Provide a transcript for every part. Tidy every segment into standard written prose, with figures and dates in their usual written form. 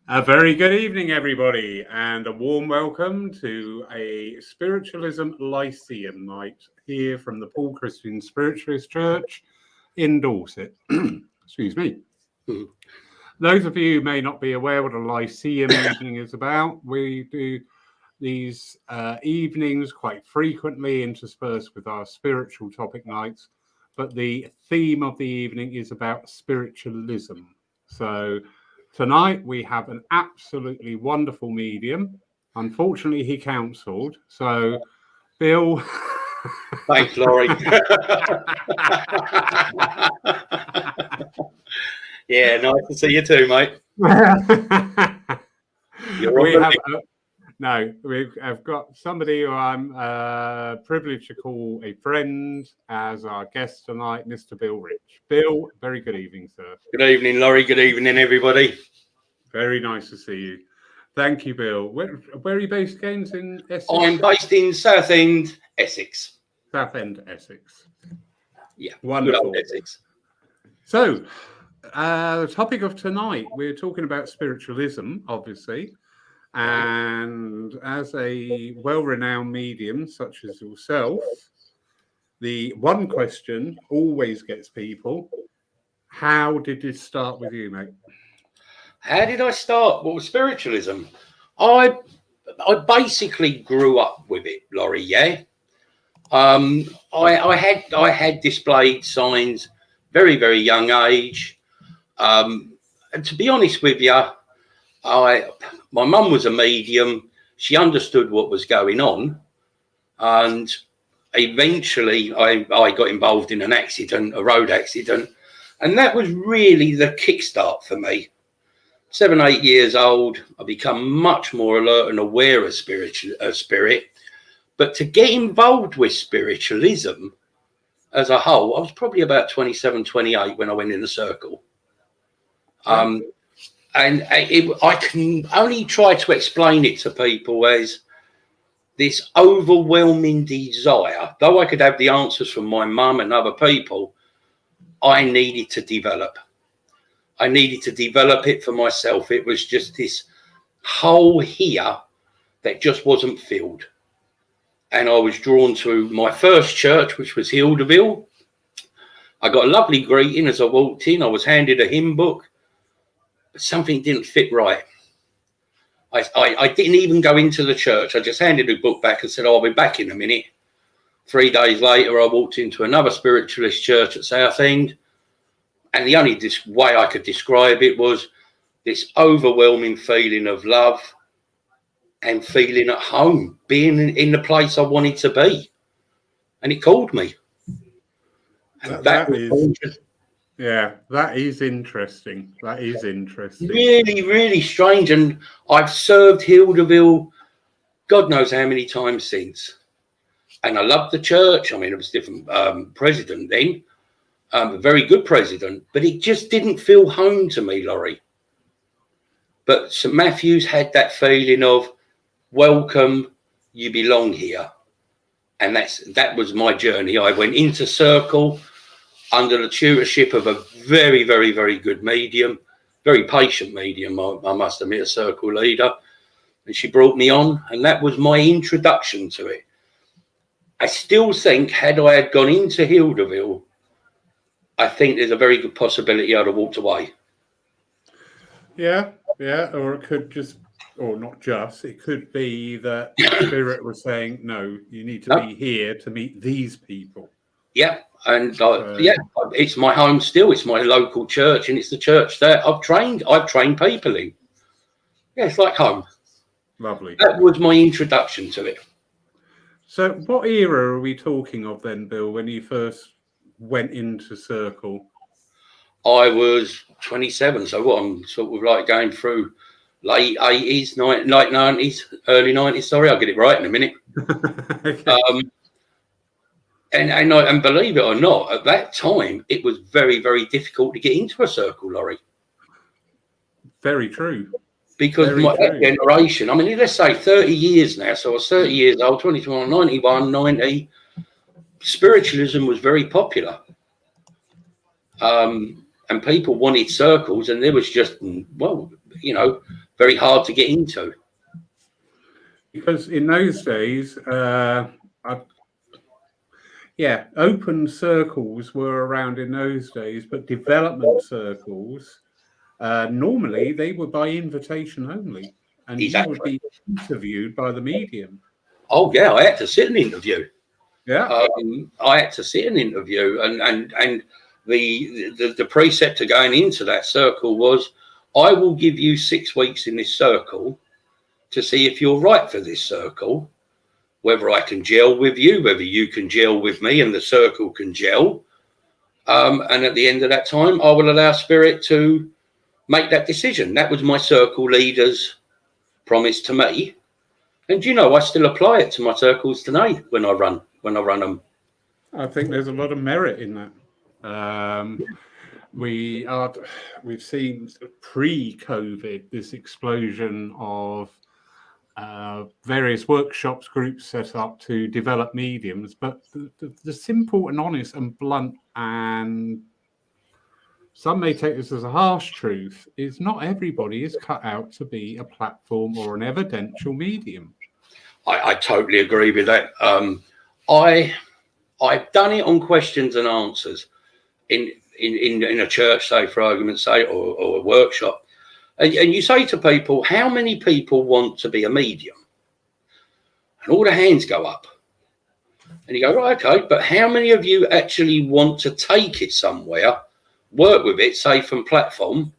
A very good evening, everybody, and a warm welcome to a Spiritualism Lyceum night here from the Paul Christian Spiritualist Church in Dorset. Excuse me. Those of you who may not be aware what a Lyceum evening is about, we do these evenings quite frequently interspersed with our spiritual topic nights, but the theme of the evening is about spiritualism. So tonight we have an absolutely wonderful medium. Unfortunately, he cancelled. So, Bill. Thanks, Laurie. Yeah, nice to see you too, mate. We've got somebody who I'm privileged to call a friend as our guest tonight, Mr. Bill Rich. Bill, very good evening, sir. Good evening, Laurie. Good evening, everybody. Very nice to see you. Thank you, Bill. Where are you based again? In Essex? I'm based in Southend, Essex. Southend, Essex. Yeah, wonderful. Good old Essex. So, the topic of tonight, we're talking about spiritualism, obviously. And as a well-renowned medium such as yourself, the one question always gets people, how did this start with you, mate? How did I start? What was spiritualism? I basically grew up with it, Laurie, yeah. I had displayed signs very, very young age. And to be honest with you, my mum was a medium. She understood what was going on, and eventually I got involved in an accident, a road accident, and that was really the kickstart for me. 7, 8 years old, I become much more alert and aware of spirit. But to get involved with spiritualism as a whole, I was probably about 27, 28 when I went in the circle. And I can only try to explain it to people as this overwhelming desire. Though I could have the answers from my mum and other people, I needed to develop. I needed to develop it for myself. It was just this hole here that just wasn't filled. And I was drawn to my first church, which was Hilderville. I got a lovely greeting as I walked in. I was handed a hymn book. But something didn't fit right. I didn't even go into the church. I just handed the book back and said, I'll be back in a minute. 3 days later, I walked into another spiritualist church at Southend. And the only way I could describe it was this overwhelming feeling of love and feeling at home, being in the place I wanted to be. And it called me. And that is interesting. That is interesting. Really, really strange. And I've served Hilderville God knows how many times since. And I loved the church. I mean, it was a different president then. A very good president, but it just didn't feel home to me, Laurie. But St. Matthew's had that feeling of welcome, you belong here. And that was my journey. I went into circle under the tutorship of a very, very, very good medium, very patient medium, I must admit, a circle leader. And she brought me on, and that was my introduction to it. I still think had I had gone into Hilderville, I think there's a very good possibility I'd have walked away. Yeah, or it could just, or not just, it could be that Spirit was saying, no, you need to be here to meet these people. Yeah, and it's my home still. It's my local church, and it's the church that I've trained people in. Yeah, it's like home. Lovely. That was my introduction to it. So what era are we talking of then, Bill, when you first went into circle? I was 27, so what I'm sort of like going through late 80s, late 90s, early 90s. Sorry, I'll get it right in a minute. Okay. And believe it or not, at that time, it was very, very difficult to get into a circle, Laurie. Very true. Because that generation, I mean, let's say 30 years now. So I was 30 years old, 21, 91, 90. Spiritualism was very popular. And people wanted circles, and there was just, well, you know, very hard to get into. Because in those days, open circles were around in those days, but development circles, normally they were by invitation only, and you would be interviewed by the medium. Oh yeah, I had to sit and interview. Yeah, I had to sit and interview, and the preceptor going into that circle was, I will give you 6 weeks in this circle to see if you're right for this circle, whether I can gel with you, whether you can gel with me, and the circle can gel. And at the end of that time, I will allow Spirit to make that decision. That was my circle leader's promise to me. And I still apply it to my circles today when I run them. I think there's a lot of merit in that. We've seen pre-COVID this explosion of various workshops, groups set up to develop mediums, but the simple and honest and blunt, and some may take this as a harsh truth, is not everybody is cut out to be a platform or an evidential medium. I totally agree with that. I've done it on questions and answers in a church, say, for argument's sake, or a workshop. And you say to people, how many people want to be a medium? And all the hands go up. And you go, right, okay, but how many of you actually want to take it somewhere, work with it, say from platform,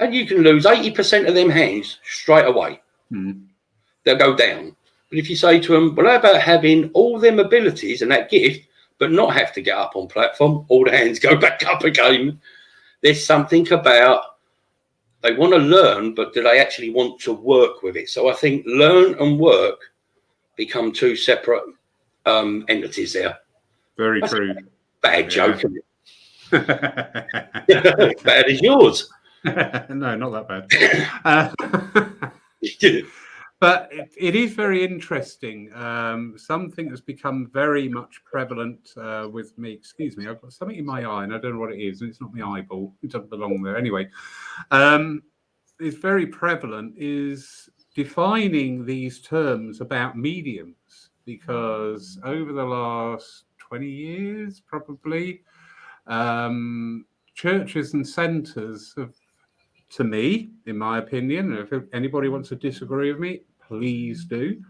and you can lose 80% of them hands straight away. They'll go down. But if you say to them, well, how about having all them abilities and that gift, but not have to get up on platform, all the hands go back up again. There's something about, they want to learn, but do they actually want to work with it? So I think learn and work become two separate entities there. Very true. Bad joke. Bad as yours. No, not that bad. But it is very interesting. Something that's become very much prevalent with me. Excuse me, I've got something in my eye and I don't know what it is. And it's not my eyeball. It doesn't belong there. Anyway, it's very prevalent is defining these terms about mediums, because over the last 20 years, probably, churches and centres have, to me, in my opinion, and if anybody wants to disagree with me, please do.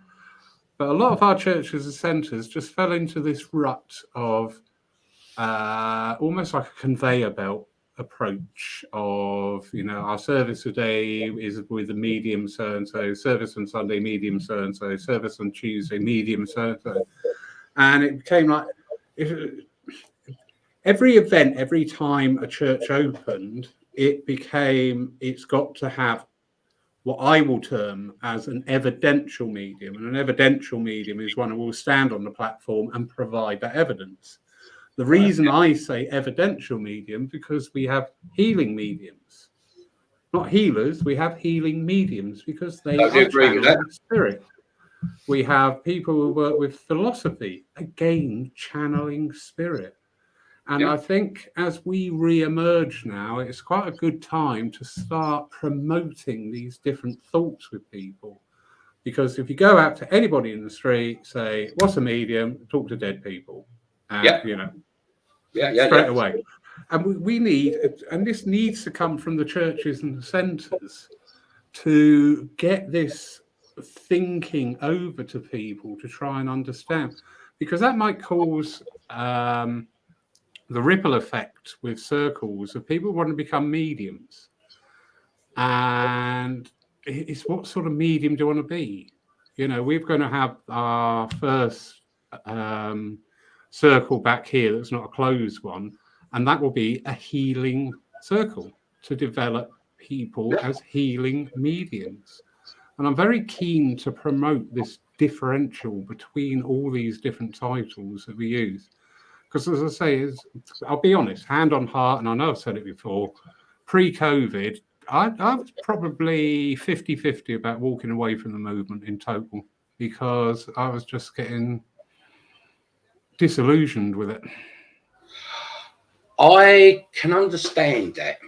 But a lot of our churches and centres just fell into this rut of almost like a conveyor belt approach of, our service today is with a medium so-and-so, service on Sunday, medium so-and-so, service on Tuesday, medium so-and-so. And it became like, every event, every time a church opened, it's got to have what I will term as an evidential medium. And an evidential medium is one who will stand on the platform and provide that evidence. The reason I say evidential medium, because we have healing mediums. Not healers, we have healing mediums, because they are channeling spirit. We have people who work with philosophy, again, channeling spirit. And I think as we re-emerge now, it's quite a good time to start promoting these different thoughts with people. Because if you go out to anybody in the street, say, what's a medium? Talk to dead people. And, straight away. And we need, and this needs to come from the churches and the centres, to get this thinking over to people to try and understand. Because that might cause the ripple effect with circles of people want to become mediums. And it's what sort of medium do you want to be? We're going to have our first circle back here that's not a closed one, and that will be a healing circle to develop people as healing mediums. And I'm very keen to promote this differential between all these different titles that we use. Because as I say, I'll be honest, hand on heart, and I know I've said it before, pre-COVID, I was probably 50-50 about walking away from the movement in total, because I was just getting disillusioned with it. I can understand that.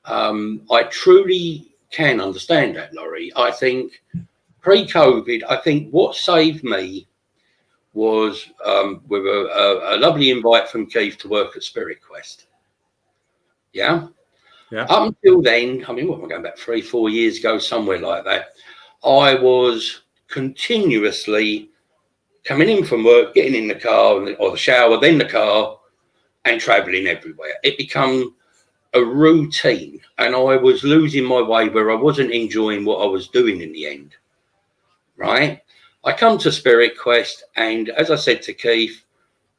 I truly can understand that, Laurie. I think pre-COVID, I think what saved me was with a lovely invite from Keith to work at Spirit Quest. Yeah. Yeah. Up until then, I mean, what am I going back 3-4 years ago, somewhere like that, I was continuously coming in from work, getting in the car or the shower, then the car, and traveling everywhere. It became a routine, and I was losing my way where I wasn't enjoying what I was doing in the end. Right? I come to Spirit Quest, and as I said to Keith,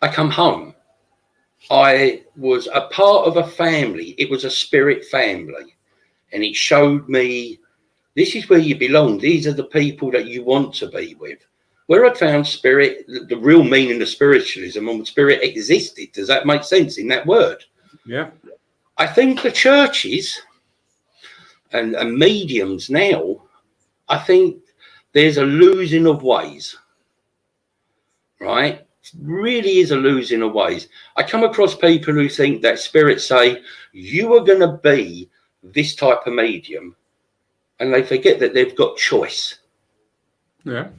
I come home. I was a part of a family. It was a spirit family, and it showed me this is where you belong. These are the people that you want to be with. Where I found spirit, the real meaning of spiritualism, and spirit existed. Does that make sense in that word? Yeah. I think the churches and mediums now, I think there's a losing of ways, right? It really is a losing of ways. I come across people who think that spirits say, you are going to be this type of medium, and they forget that they've got choice. Yeah.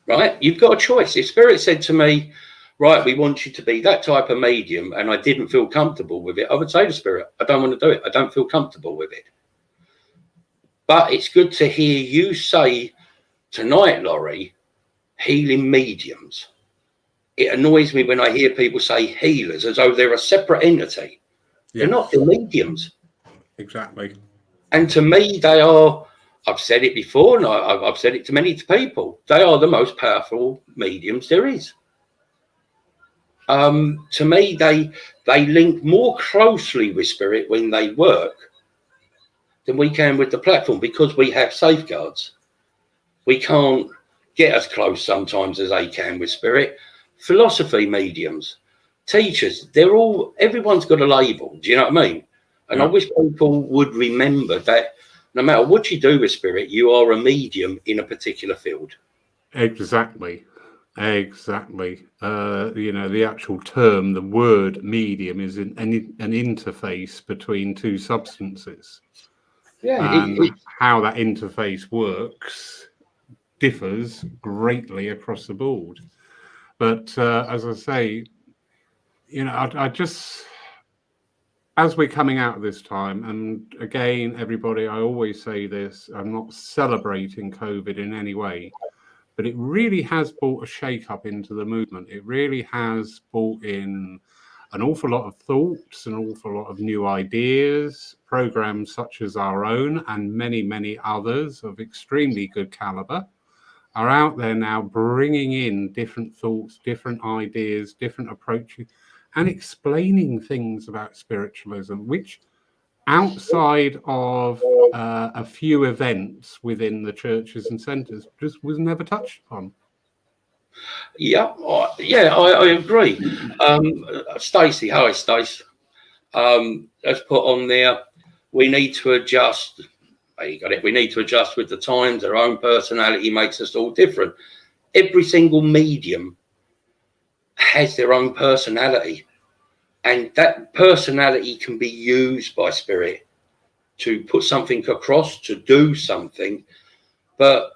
Right? You've got a choice. If spirit said to me, right, we want you to be that type of medium, and I didn't feel comfortable with it, I would say to spirit, I don't want to do it. I don't feel comfortable with it. But it's good to hear you say tonight, Laurie, healing mediums. It annoys me when I hear people say healers as though they're a separate entity. Yeah. They're not, they're mediums. Exactly. And to me, they are, I've said it before, and I've said it to many people, they are the most powerful mediums there is. To me, they link more closely with spirit when they work than we can with the platform, because we have safeguards. We can't get as close sometimes as they can with spirit. Philosophy mediums, teachers, everyone's got a label. Do you know what I mean? And I wish people would remember that no matter what you do with spirit, you are a medium in a particular field. Exactly. The actual term, the word medium, is an interface between two substances. Yeah, and how that interface works differs greatly across the board. But as I say, I just, as we're coming out of this time, and again, everybody, I always say this, I'm not celebrating COVID in any way, but it really has brought a shake-up into the movement. It really has brought in an awful lot of thoughts, an awful lot of new ideas. Programs such as our own and many, many others of extremely good caliber are out there now, bringing in different thoughts, different ideas, different approaches, and explaining things about spiritualism, which outside of a few events within the churches and centres just was never touched upon. Yeah, I agree. Stacey, hi Stacey. Let's put on there, we need to adjust. You got it. We need to adjust with the times. Our own personality makes us all different. Every single medium has their own personality, and that personality can be used by spirit to put something across, to do something. But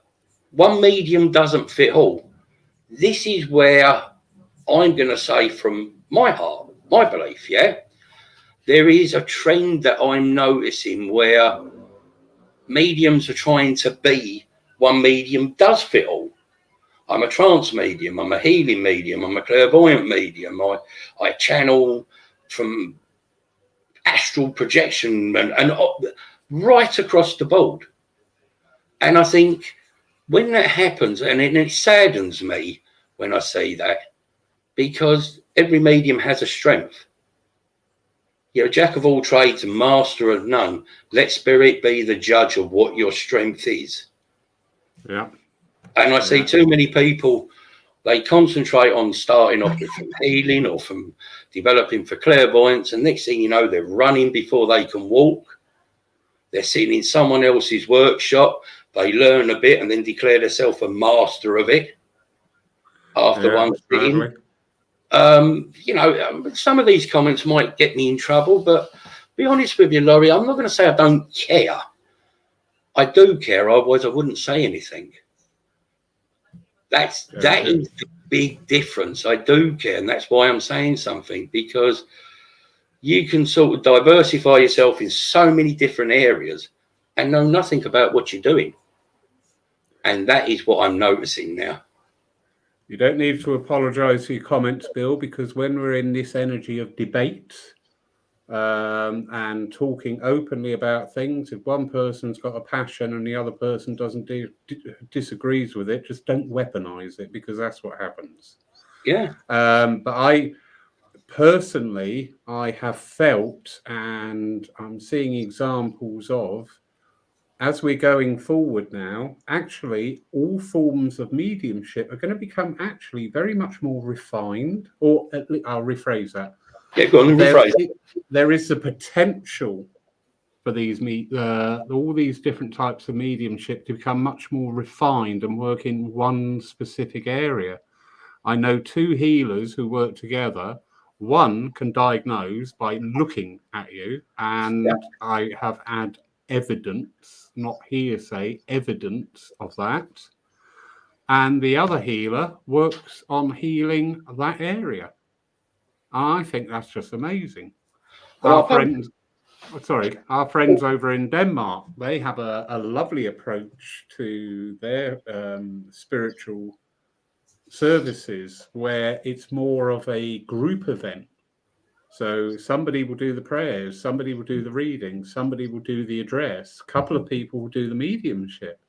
one medium doesn't fit all. This is where I'm going to say, from my heart, my belief, there is a trend that I'm noticing where mediums are trying to be one medium does fit all. I'm a trance medium, I'm a healing medium, I'm a clairvoyant medium, I channel from astral projection and right across the board. And I think when that happens, and it saddens me when I see that, because every medium has a strength. You're a jack of all trades and master of none. Let spirit be the judge of what your strength is. Yeah. And I see too many people, they concentrate on starting off with from healing or from developing for clairvoyance, and next thing you know, they're running before they can walk. They're sitting in someone else's workshop. They learn a bit and then declare themselves a master of it after one sitting. Some of these comments might get me in trouble, but be honest with you, Laurie, I'm not going to say I don't care. I do care, otherwise I wouldn't say anything. That is the big difference. I do care, and that's why I'm saying something, because you can sort of diversify yourself in so many different areas and know nothing about what you're doing. And that is what I'm noticing now. You don't need to apologise for your comments, Bill, because when we're in this energy of debate and talking openly about things, if one person's got a passion and the other person doesn't disagrees with it, just don't weaponise it, because that's what happens. Yeah. But I personally, I have felt, and I'm seeing examples of, as we're going forward now, actually, all forms of mediumship are going to become actually very much more refined, or I'll rephrase that. Yeah, go on, rephrase it. There is the potential for these all these different types of mediumship to become much more refined and work in one specific area. I know two healers who work together. One can diagnose by looking at you, and I have had evidence, not hearsay, evidence of that. And the other healer works on healing that area. I think that's just amazing. Our friends over in Denmark, they have a lovely approach to their spiritual services, where it's more of a group event. So somebody will do the prayers, somebody will do the reading, somebody will do the address, a couple of people will do the mediumship.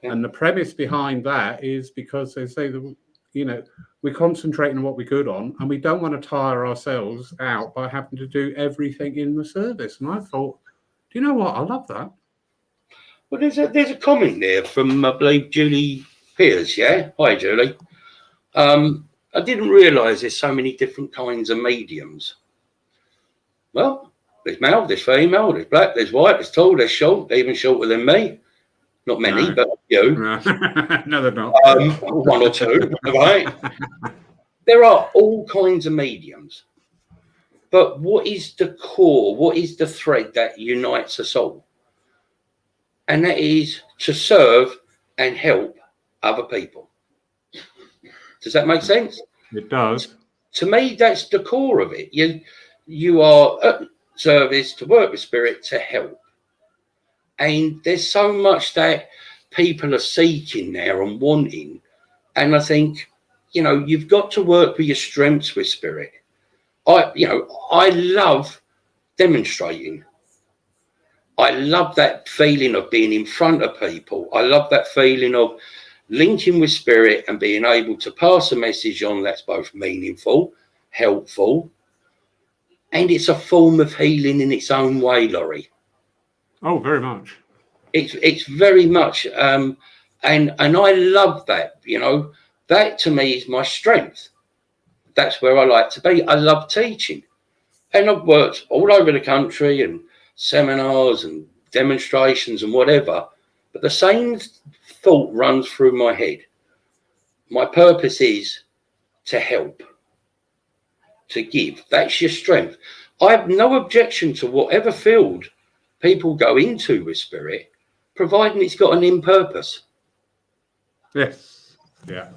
Yeah. And the premise behind that is because they say that, you know, we're concentrating on what we're good on, and we don't want to tire ourselves out by having to do everything in the service. And I thought, do you know what? I love that. Well, there's a comment there from, I believe, Julie Pears. Yeah, hi, Julie. I didn't realise there's so many different kinds of mediums. Well, there's male, there's female, there's black, there's white, there's tall, there's short, even shorter than me. Not many, but you. No, they're not. One or two, right? There are all kinds of mediums. But what is the core? What is the thread that unites us all? And that is to serve and help other people. Does that make sense? It does. To me, that's the core of it. You are at service to work with spirit to help. And there's so much that people are seeking now and wanting. And I think, you know, you've got to work with your strengths with spirit. I love demonstrating. I love that feeling of being in front of people. I love that feeling of linking with spirit and being able to pass a message on that's both meaningful, helpful, and it's a form of healing in its own way, Laurie. Oh, very much. It's very much, and I love that. You know, that to me is my strength. That's where I like to be. I love teaching, and I've worked all over the country and seminars and demonstrations and whatever. But the same thought runs through my head. My purpose is to help, to give. That's your strength. I have no objection to whatever field people go into with spirit, providing it's got an in purpose. Yes. Yeah.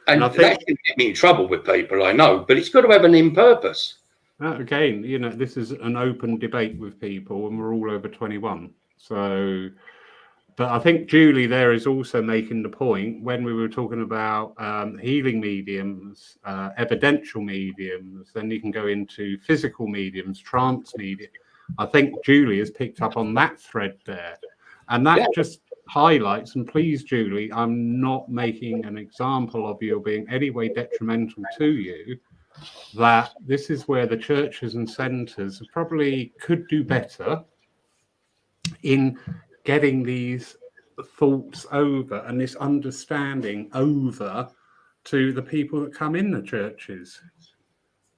And that can get me in trouble with people, I know, but it's got to have an in purpose. Again, you know, this is an open debate with people, and we're all over 21. So, but I think Julie there is also making the point when we were talking about healing mediums, evidential mediums, then you can go into physical mediums, trance medium. I think Julie has picked up on that thread there. And that just highlights, and please, Julie, I'm not making an example of you or being any way detrimental to you, that this is where the churches and centres probably could do better in getting these thoughts over and this understanding over to the people that come in the churches.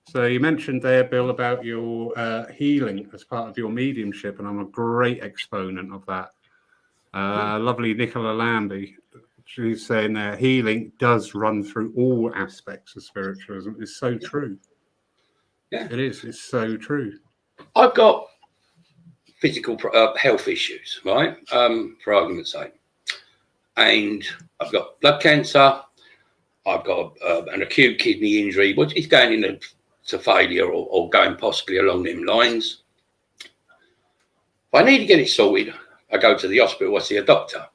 So you mentioned there, Bill, about your healing as part of your mediumship, and I'm a great exponent of that. Lovely Nicola Lambie, she's saying healing does run through all aspects of spiritualism. It's so true. Yeah, it is. It's so true. I've got physical health issues, right? For argument's sake. And I've got blood cancer. I've got an acute kidney injury, which is going into failure or going possibly along them lines. If I need to get it sorted, I go to the hospital, I see a doctor.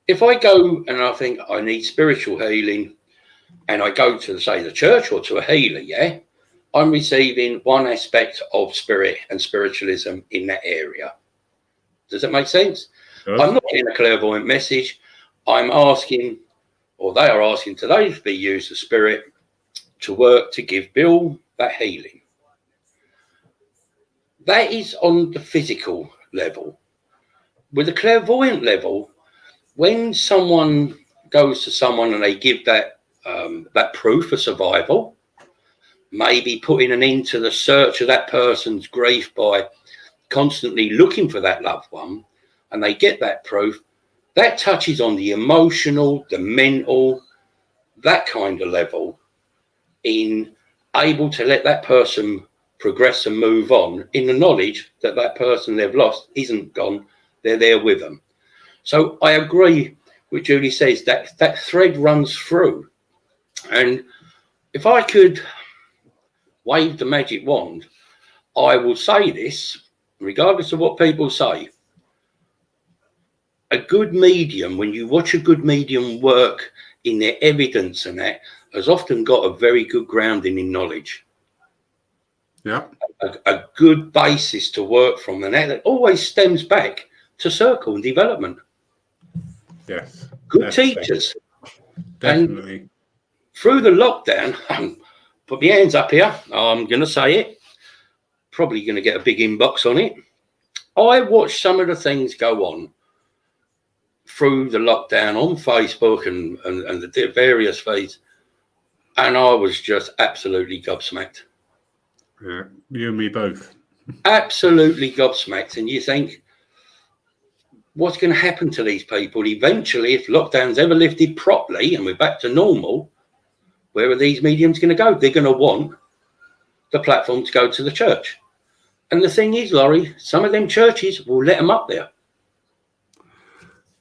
If I go and I think I need spiritual healing, and I go to, say, the church or to a healer, yeah, I'm receiving one aspect of spirit and spiritualism in that area. Does that make sense? Yes. I'm not getting a clairvoyant message. I'm asking, or they are asking today to be used as spirit to work to give Bill that healing. That is on the physical level. With the clairvoyant level, when someone goes to someone and they give that proof of survival, maybe putting an end to the search of that person's grief by constantly looking for that loved one, and they get that proof, that touches on the emotional, the mental, that kind of level, in able to let that person progress and move on in the knowledge that that person they've lost isn't gone, they're there with them. So I agree with Julie says, that thread runs through. And if I could wave the magic wand, I will say this, regardless of what people say. A good medium, when you watch a good medium work in their evidence and that, has often got a very good grounding in knowledge. Yeah. A good basis to work from, and that always stems back to circle and development. Yes. Good teachers. Definitely. And through the lockdown, put my hands up here, I'm going to say it, probably going to get a big inbox on it. I watched some of the things go on through the lockdown on Facebook and the various feeds, and I was just absolutely gobsmacked. Yeah, you and me both. Absolutely gobsmacked. And you think, what's going to happen to these people eventually if lockdown's ever lifted properly and we're back to normal? Where are these mediums going to go? They're going to want the platform to go to the church. And the thing is, Laurie, some of them churches will let them up there.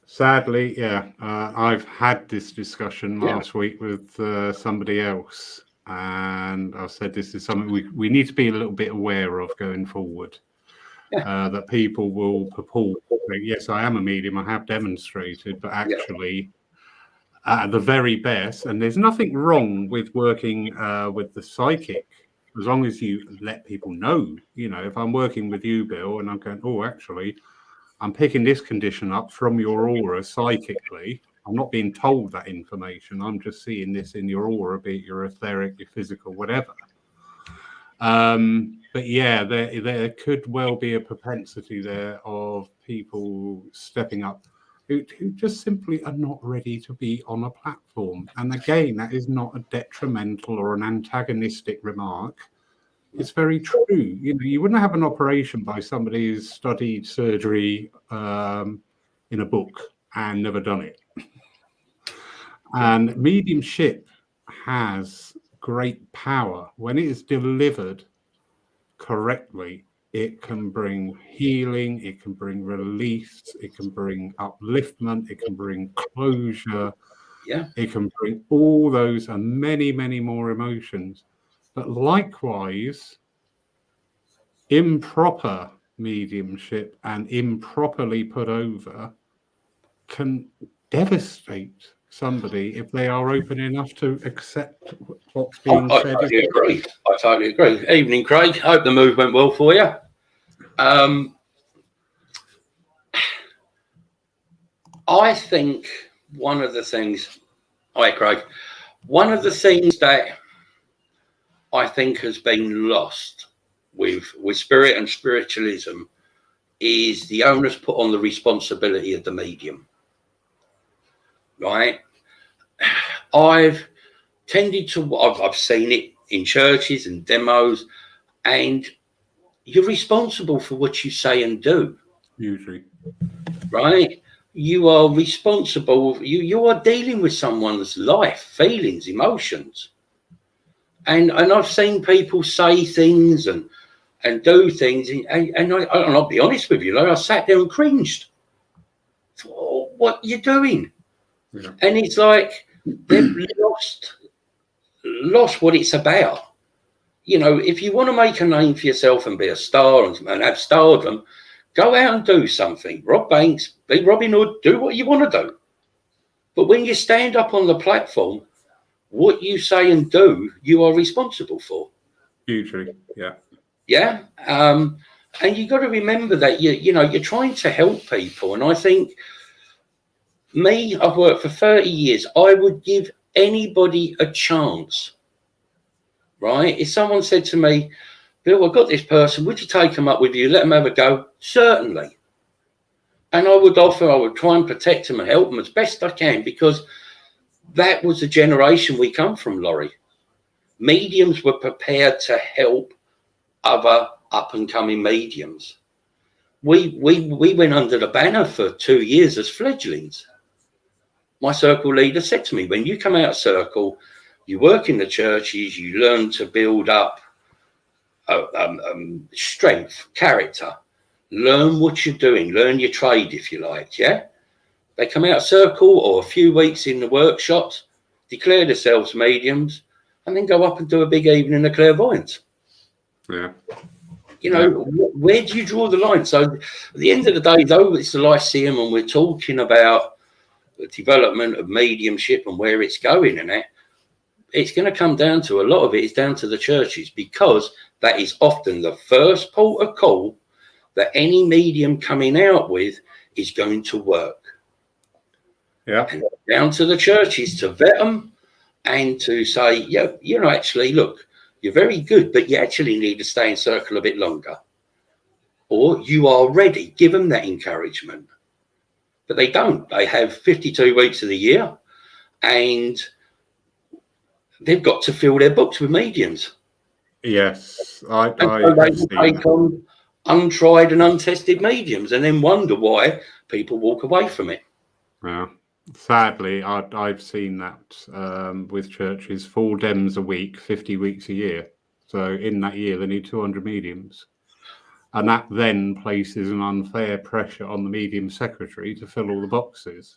Sadly, yeah. I've had this discussion last week with somebody else. And I've said this is something we need to be a little bit aware of going forward. That people will purport, yes, I am a medium, I have demonstrated, but actually, at the very best, and there's nothing wrong with working with the psychic, as long as you let people know. You know, if I'm working with you, Bill, and I'm going, oh, actually, I'm picking this condition up from your aura psychically. I'm not being told that information. I'm just seeing this in your aura, be it your etheric, your physical, whatever. But yeah, there could well be a propensity there of people stepping up who just simply are not ready to be on a platform. And again, that is not a detrimental or an antagonistic remark. It's very true. You know, you wouldn't have an operation by somebody who's studied surgery in a book and never done it. And mediumship has great power. When it is delivered correctly, it can bring healing, it can bring release, it can bring upliftment, it can bring closure, it can bring all those and many, many more emotions. But likewise, improper mediumship and improperly put over can devastate somebody if they are open enough to accept what's being said. I totally agree. Evening, Craig. Hope the move went well for you. I think one of the things, hi Craig, one of the things that I think has been lost with spirit and spiritualism is the onus put on the responsibility of the medium. Right? I've tended to, I've seen it in churches and demos, and you're responsible for what you say and do. Usually. Right? You are responsible. You are dealing with someone's life, feelings, emotions. And I've seen people say things and and do things. I'll be honest with you, like I sat there and cringed. Oh, what you doing? Yeah. And it's like they've lost what it's about. You know, if you want to make a name for yourself and be a star and have stardom, go out and do something. Rob Banks, be Robin Hood, do what you want to do. But when you stand up on the platform, what you say and do, you are responsible for. Hugely, yeah. Yeah. And you've got to remember that you're trying to help people. And I think I've worked for 30 years. I would give anybody a chance. Right? If someone said to me, Bill, I've got this person, would you take them up with you? Let them have a go? Certainly. And I would try and protect them and help them as best I can, because that was the generation we come from, Laurie. Mediums were prepared to help other up-and-coming mediums. We went under the banner for 2 years as fledglings. My circle leader said to me, when you come out of circle, you work in the churches, you learn to build up strength, character, learn what you're doing, learn your trade, if you like, yeah? They come out of circle or a few weeks in the workshops, declare themselves mediums, and then go up and do a big evening of clairvoyance. Yeah. You know, where do you draw the line? So at the end of the day, though, it's the Lyceum and we're talking about the development of mediumship and where it's going and that, it's going to come down to, a lot of it is down to the churches, because that is often the first port of call that any medium coming out with is going to work. Yeah. And down to the churches to vet them and to say, yeah, you know, actually, look, you're very good, but you actually need to stay in circle a bit longer. Or you are ready. Give them that encouragement. But they don't. They have 52 weeks of the year and they've got to fill their books with mediums. Yes. I so they take on untried and untested mediums and then wonder why people walk away from it. Yeah. Sadly, I've seen that with churches, 4 DEMs a week, 50 weeks a year. So in that year, they need 200 mediums. And that then places an unfair pressure on the medium secretary to fill all the boxes.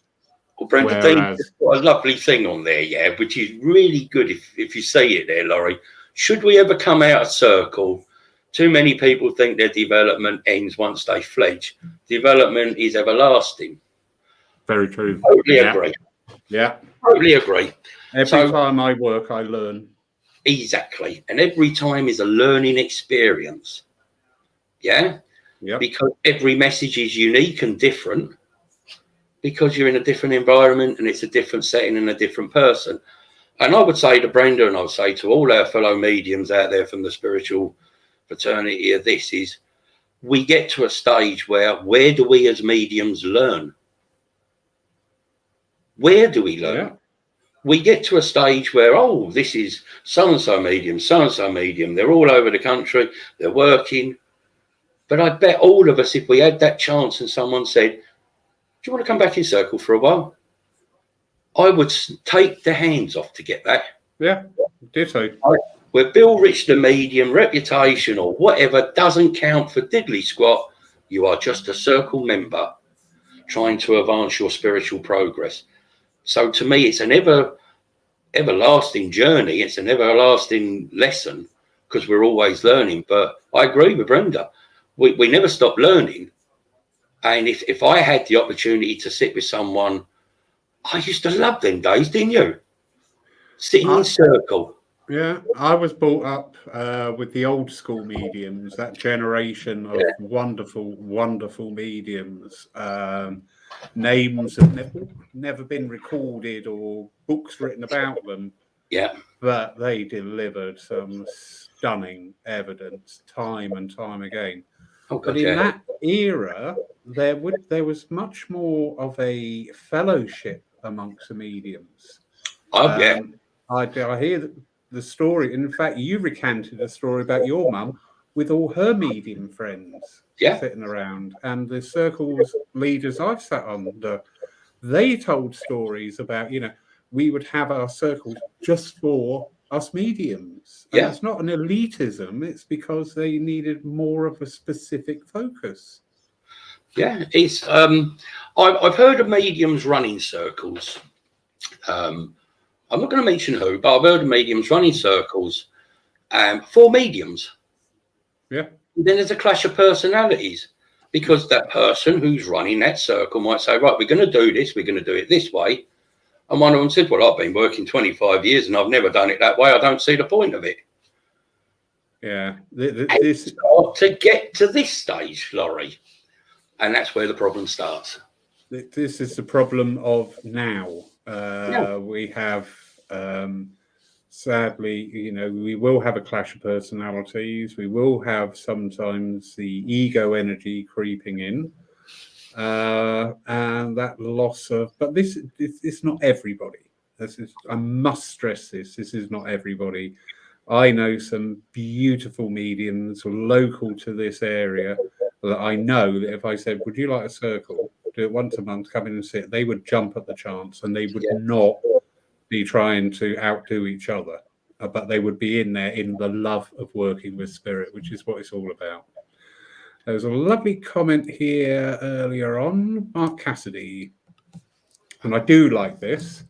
Well, Brenda Dean's got a lovely thing on there, yeah, which is really good if you see it there, Laurie. Should we ever come out of circle, too many people think their development ends once they fledge. Development is everlasting. Very true. Totally agree. Yeah. Totally agree. Every time I work, I learn. Exactly. And every time is a learning experience. Yeah? Yeah. Because every message is unique and different, because you're in a different environment and it's a different setting and a different person. And I would say to Brenda, and I would say to all our fellow mediums out there from the spiritual fraternity of this, is we get to a stage where do we as mediums learn? Where do we learn? Yeah. We get to a stage where, oh, this is so-and-so medium, they're all over the country, they're working. But I bet all of us, if we had that chance and someone said, do you want to come back in circle for a while? I would take the hands off to get that. Yeah, ditto. Where Bill Rich, the medium, reputation or whatever doesn't count for diddly squat. You are just a circle member trying to advance your spiritual progress. So to me, it's an everlasting journey. It's an everlasting lesson, because we're always learning. But I agree with Brenda. We never stop learning. And if I had the opportunity to sit with someone, I used to love them days, didn't you? Sitting in circle. Yeah, I was brought up with the old school mediums, that generation of wonderful, wonderful mediums. Names have never been recorded or books written about them. Yeah. But they delivered some stunning evidence time and time again. But in that era, there was much more of a fellowship amongst the mediums. I hear the story. In fact, you recanted a story about your mum with all her medium friends sitting around, and the circles leaders I've sat under, they told stories about, we would have our circles just for us mediums. And Yeah. it's not an elitism, it's because they needed more of a specific focus. Yeah, it's I've heard of mediums running circles. I'm not going to mention who, but I've heard of mediums running circles for mediums. Yeah. And then there's a clash of personalities, because that person who's running that circle might say, right, we're going to do this, we're going to do it this way. And one of them said, well, I've been working 25 years and I've never done it that way. I don't see the point of it. Yeah. This to get to this stage, Laurie. And that's where the problem starts. This is the problem of now. Yeah. We have, sadly, you know, we will have a clash of personalities. We will have sometimes the ego energy creeping in, and that loss of. But this is not everybody. I must stress this. This is not everybody. I know some beautiful mediums local to this area that I know that if I said, would you like a circle? Do it once a month, come in and sit. They would jump at the chance, and they would not be trying to outdo each other, but they would be in there in the love of working with spirit, which is what it's all about. There was a lovely comment here earlier on, Mark Cassidy, and I do like this.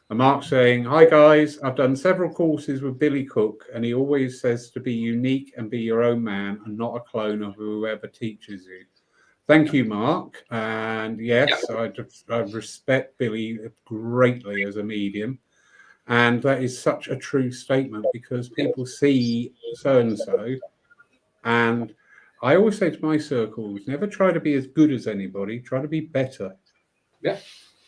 And Mark saying, hi guys, I've done several courses with Billy Cook, and he always says to be unique and be your own man and not a clone of whoever teaches you. Thank you, Mark. And yes, I respect Billy greatly as a medium. And that is such a true statement, because people see so-and-so. And I always say to my circles, never try to be as good as anybody, try to be better. Yeah,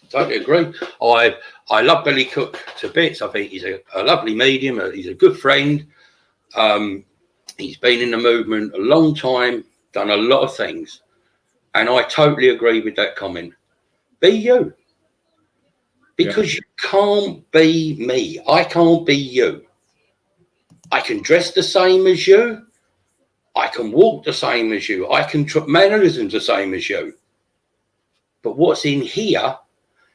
totally agree. I love Billy Cook to bits. I think he's a lovely medium. He's a good friend. He's been in the movement a long time, done a lot of things. And I totally agree with that comment. Be you. Because you can't be me. I can't be you. I can dress the same as you. I can walk the same as you. I can mannerisms the same as you. But what's in here,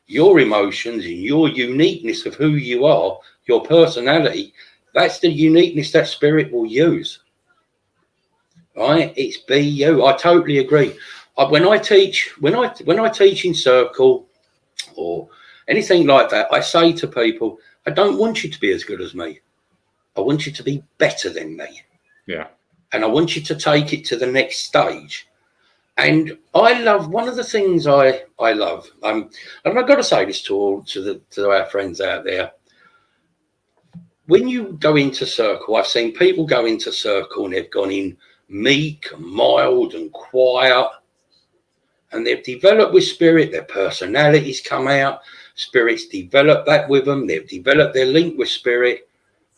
your emotions and your uniqueness of who you are, your personality, that's the uniqueness that spirit will use. Right? It's be you. I totally agree. When I teach in circle or anything like that, I say to people, I don't want you to be as good as me. I want you to be better than me. Yeah. And I want you to take it to the next stage. And I love, one of the things I love, and I've got to say this to our friends out there. When you go into circle, I've seen people go into circle and they've gone in meek and mild and quiet. And they've developed with spirit, their personalities come out, spirit's developed that with them, they've developed their link with spirit,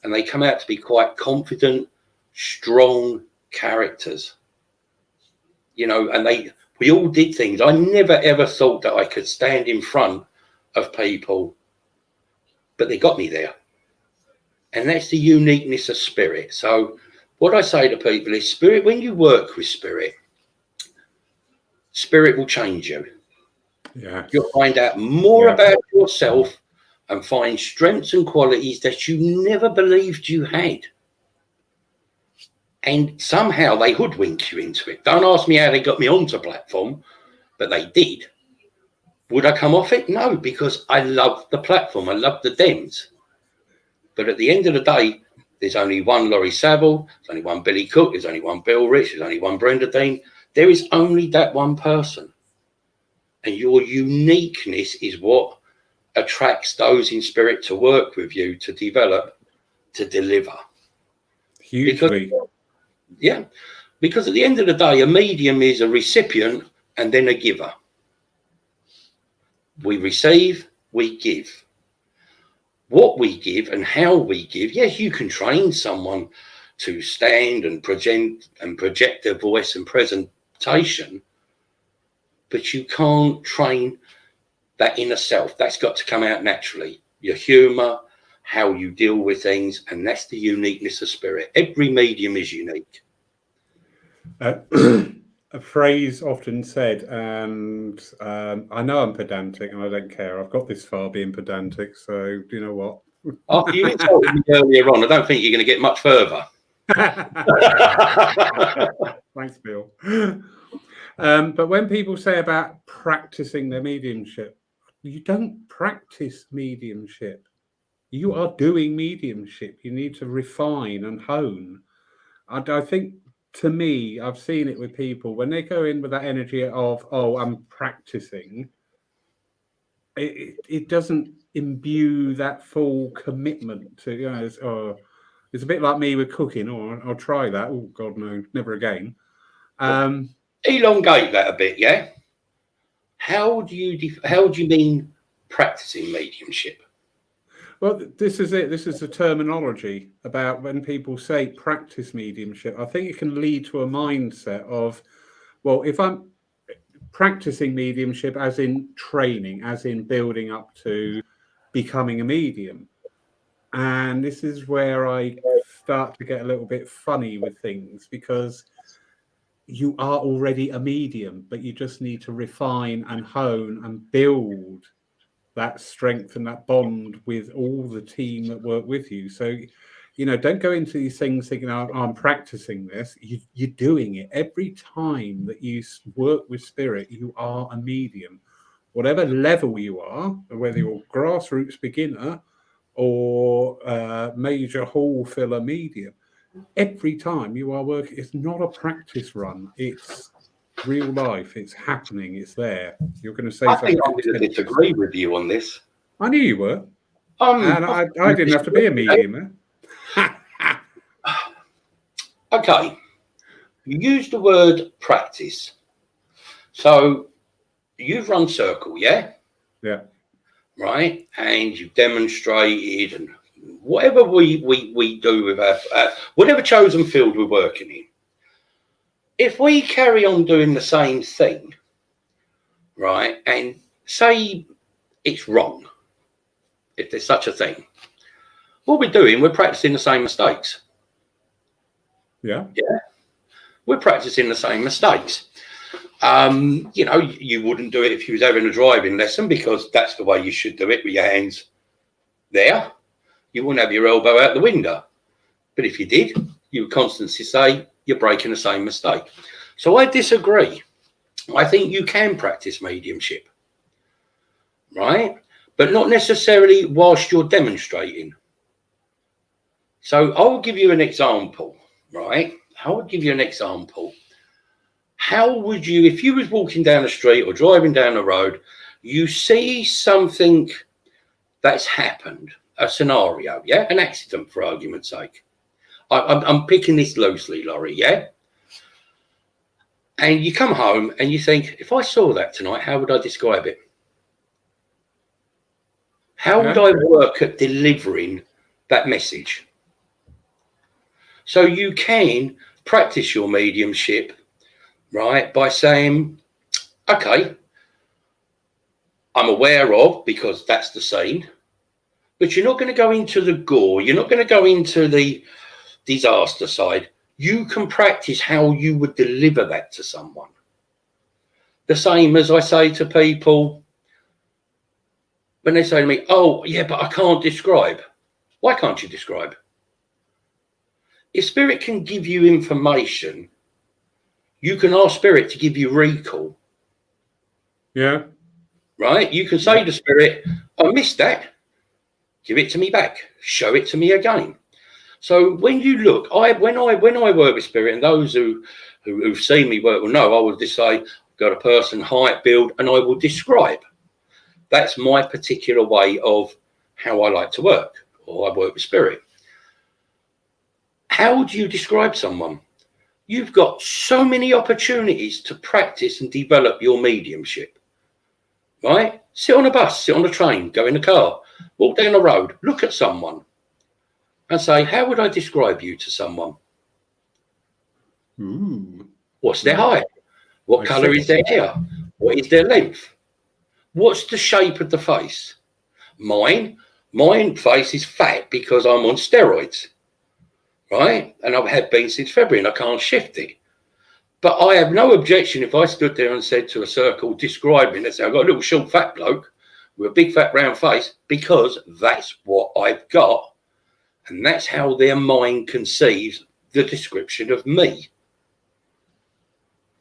and they come out to be quite confident, strong characters. You know, and we all did things. I never ever thought that I could stand in front of people, but they got me there. And that's the uniqueness of spirit. So what I say to people is, spirit, when you work with spirit, spirit will change you. Yeah. You'll find out more about yourself and find strengths and qualities that you never believed you had. And somehow they hoodwink you into it. Don't ask me how they got me onto platform, but they did. Would I come off it? No, because I love the platform. I love the Dems. But at the end of the day, there's only one Laurie Saville, there's only one Billy Cook, there's only one Bill Rich, there's only one Brenda Dean. There is only that one person. And your uniqueness is what attracts those in spirit to work with you, to develop, to deliver. Hugely. Because at the end of the day, a medium is a recipient and then a giver. We receive, we give. What we give and how we give, yes, you can train someone to stand and project their voice and presentation, but you can't train that inner self. That's got to come out naturally. Your humor, how you deal with things, and that's the uniqueness of spirit. Every medium is unique. A phrase often said, and I know I'm pedantic and I don't care. I've got this far being pedantic, so do you know what? After you insulted me earlier on, I don't think you're going to get much further. Thanks, Bill. But when people say about practicing their mediumship, you don't practice mediumship. You are doing mediumship. You need to refine and hone. And I think, to me, I've seen it with people when they go in with that energy of, oh, I'm practicing. It doesn't imbue that full commitment to, you know, it's a bit like me with cooking. Oh, I'll try that. Oh, God, no, never again. Elongate that a bit, yeah? How do you mean practicing mediumship? Well, this is it. This is the terminology about when people say practice mediumship. I think it can lead to a mindset of, well, if I'm practicing mediumship as in training, as in building up to becoming a medium. And this is where I start to get a little bit funny with things, because you are already a medium, but you just need to refine and hone and build that strength and that bond with all the team that work with you. So, you know, don't go into these things thinking, oh, I'm practicing this. You're doing it. Every time that you work with spirit, you are a medium. Whatever level you are, whether you're grassroots beginner or major hall filler medium, every time you are working, it's not a practice run. It's real life. It's happening. It's there. You're going to say something. I think I'm going to disagree with you on this. I knew you were. And I didn't have to be a medium. Okay. You use the word practice. So you've run circle, yeah? Yeah. Right? And you've demonstrated, and whatever we do with our whatever chosen field we're working in. If we carry on doing the same thing, right, and say it's wrong, if there's such a thing, what we're doing, we're practicing the same mistakes. Yeah. Yeah. We're practicing the same mistakes. You know, you wouldn't do it if you was having a driving lesson, because that's the way you should do it, with your hands there. You wouldn't have your elbow out the window. But if you did, you would constantly say you're breaking the same mistake. So I disagree. I think you can practice mediumship, right? But not necessarily whilst you're demonstrating. So I'll give you an example, right? I would give you an example. How would you, if you was walking down the street or driving down the road, you see something that's happened, a scenario, yeah? An accident, for argument's sake. I'm picking this loosely, Laurie, yeah? And you come home and you think, if I saw that tonight, how would I describe it? How would I work at delivering that message? So you can practice your mediumship, right, by saying, okay, I'm aware of, because that's the scene, but you're not going to go into the gore. You're not going to go into the disaster side. You can practice how you would deliver that to someone. The same as I say to people when they say to me, oh, yeah, but I can't describe. Why can't you describe? If spirit can give you information, you can ask spirit to give you recall. Yeah. Right? You can say to spirit, I missed that. Give it to me back. Show it to me again. So when you look, when I work with spirit, and those who've seen me work will know, I will just say, I've got a person, height, build, and I will describe. That's my particular way of how I like to work, or I work with spirit. How would you describe someone? You've got so many opportunities to practice and develop your mediumship, right? Sit on a bus, sit on a train, go in a car, walk down the road, look at someone and say, how would I describe you to someone? Ooh. What's their height? What colour is their hair? What is their length? What's the shape of the face? Mine face is fat because I'm on steroids, right? And I have been since February and I can't shift it. But I have no objection if I stood there and said to a circle, describe me, let's say I've got a little short fat bloke with a big fat round face, because that's what I've got. And that's how their mind conceives the description of me.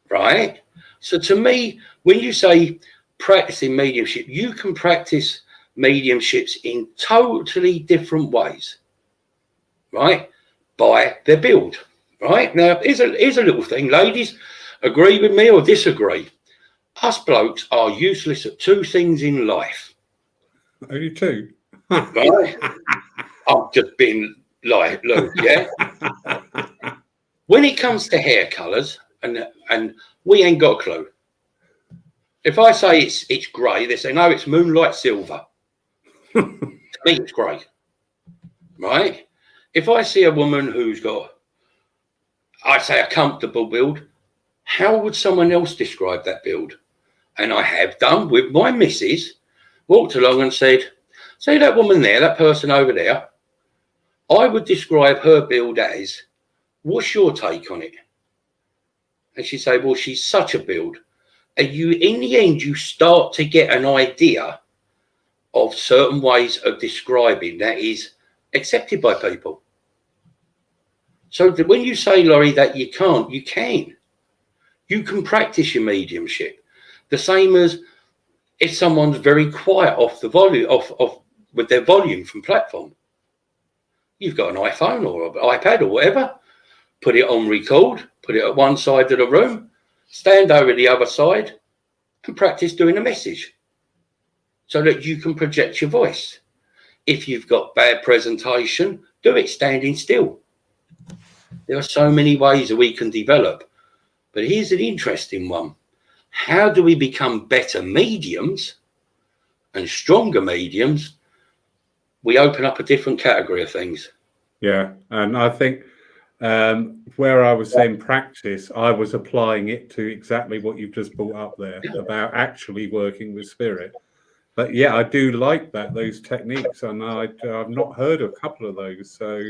Right? So to me, when you say practicing mediumship, you can practice mediumships in totally different ways, right? By their build, right? Now, here's a little thing, ladies, agree with me or disagree. Us blokes are useless at two things in life. Only two. Right? I'm just being like, look, yeah? When it comes to hair colours, and we ain't got a clue. If I say it's grey, they say, no, it's moonlight silver. To me, it's grey. Right? If I see a woman who's got, I'd say, a comfortable build, how would someone else describe that build? And I have done with my missus, walked along and said, see that woman there, that person over there? I would describe her build as, what's your take on it? And she'd say, well, she's such a build. And you, in the end, you start to get an idea of certain ways of describing that is accepted by people. So when you say, Laurie, that you can't, you can. You can practice your mediumship. The same as if someone's very quiet off the volume, off with their volume from platform. You've got an iPhone or an iPad or whatever, put it on record, put it at one side of the room, stand over the other side and practice doing a message so that you can project your voice. If you've got bad presentation, do it standing still. There are so many ways that we can develop. But here's an interesting one. How do we become better mediums and stronger mediums? We open up a different category of things. Yeah, and I think where I was saying practice, I was applying it to exactly what you've just brought up there about actually working with spirit. But yeah, I do like those techniques, and I've not heard of a couple of those. So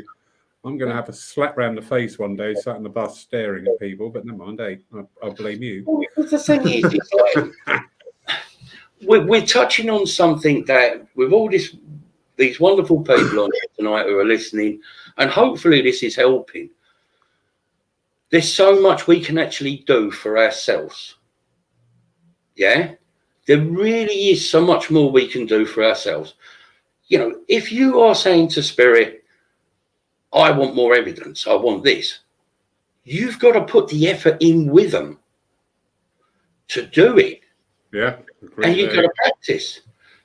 I'm going to have a slap round the face one day, sat in the bus staring at people. But never mind, hey, I blame you. Well, the thing is, it's like, we're touching on something that with all these wonderful people on here tonight who are listening, and hopefully this is helping. There's so much we can actually do for ourselves. Yeah? There really is so much more we can do for ourselves. You know, if you are saying to spirit, I want more evidence, I want this, you've got to put the effort in with them to do it. Yeah. And you've got to practice.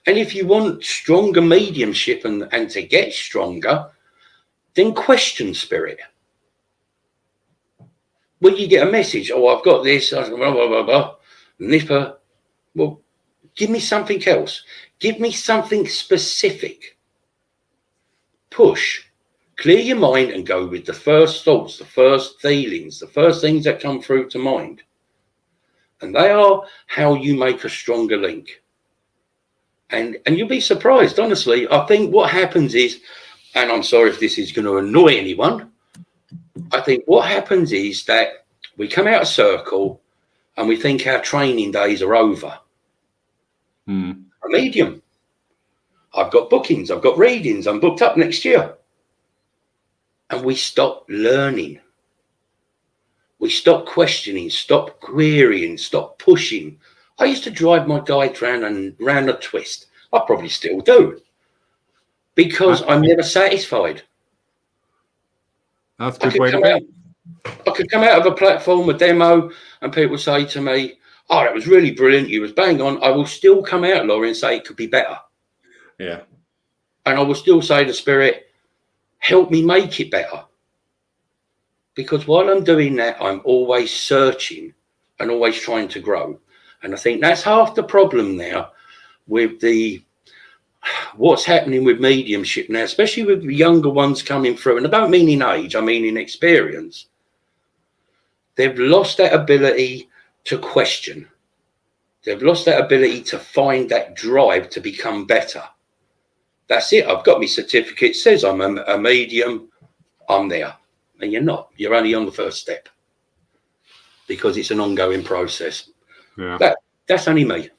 And if you want stronger mediumship and to get stronger, then question spirit. When you get a message, oh, I've got this, blah, blah, blah, blah, nipper, well, give me something else. Give me something specific. Push. Clear your mind and go with the first thoughts, the first feelings, the first things that come through to mind. And they are how you make a stronger link. And you'll be surprised, honestly. I think what happens is, and I'm sorry if this is going to annoy anyone, I think what happens is that we come out of circle and we think our training days are over. A medium. I've got bookings, I've got readings, I'm booked up next year. And we stop learning. We stop questioning, stop querying, stop pushing. I used to drive my guides round a twist. I probably still do. Because I'm never satisfied. That's a good way to be. I could come out of a platform, a demo, and people say to me, oh, that was really brilliant. You was bang on. I will still come out, Laurie, and say it could be better. Yeah. And I will still say to spirit, help me make it better. Because while I'm doing that, I'm always searching and always trying to grow. And I think that's half the problem now with what's happening with mediumship now, especially with the younger ones coming through. And I don't mean in age, I mean in experience. They've lost that ability to question. They've lost that ability to find that drive to become better. That's it. I've got my certificate. It says I'm a medium. I'm there. And you're not. You're only on the first step. Because it's an ongoing process. Yeah. That's only me.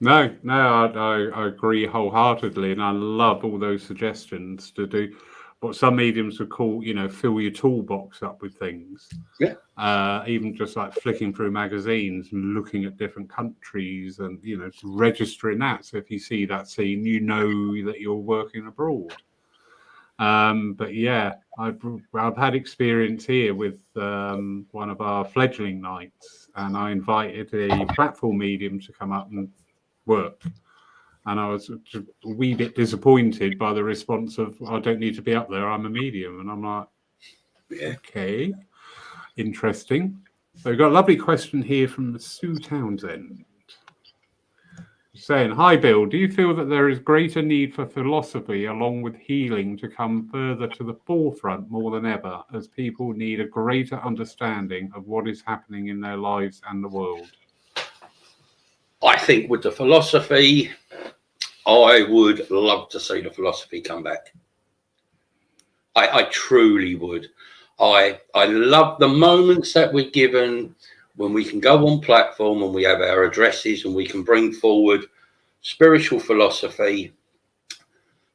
No, I agree wholeheartedly, and I love all those suggestions to do what some mediums would call, fill your toolbox up with things. Yeah. Even just like flicking through magazines and looking at different countries and, registering that. So if you see that scene, you know that you're working abroad. But yeah, I've had experience here with one of our fledgling nights, and I invited a platform medium to come up and work. And I was just a wee bit disappointed by the response of, I don't need to be up there, I'm a medium. And I'm like, okay, interesting. So we've got a lovely question here from Sue Townsend. Saying, hi Bill, do you feel that there is greater need for philosophy along with healing to come further to the forefront more than ever, as people need a greater understanding of what is happening in their lives and the world? I think with the philosophy, I would love to see the philosophy come back. I truly would. I love the moments that we're given when we can go on platform and we have our addresses and we can bring forward spiritual philosophy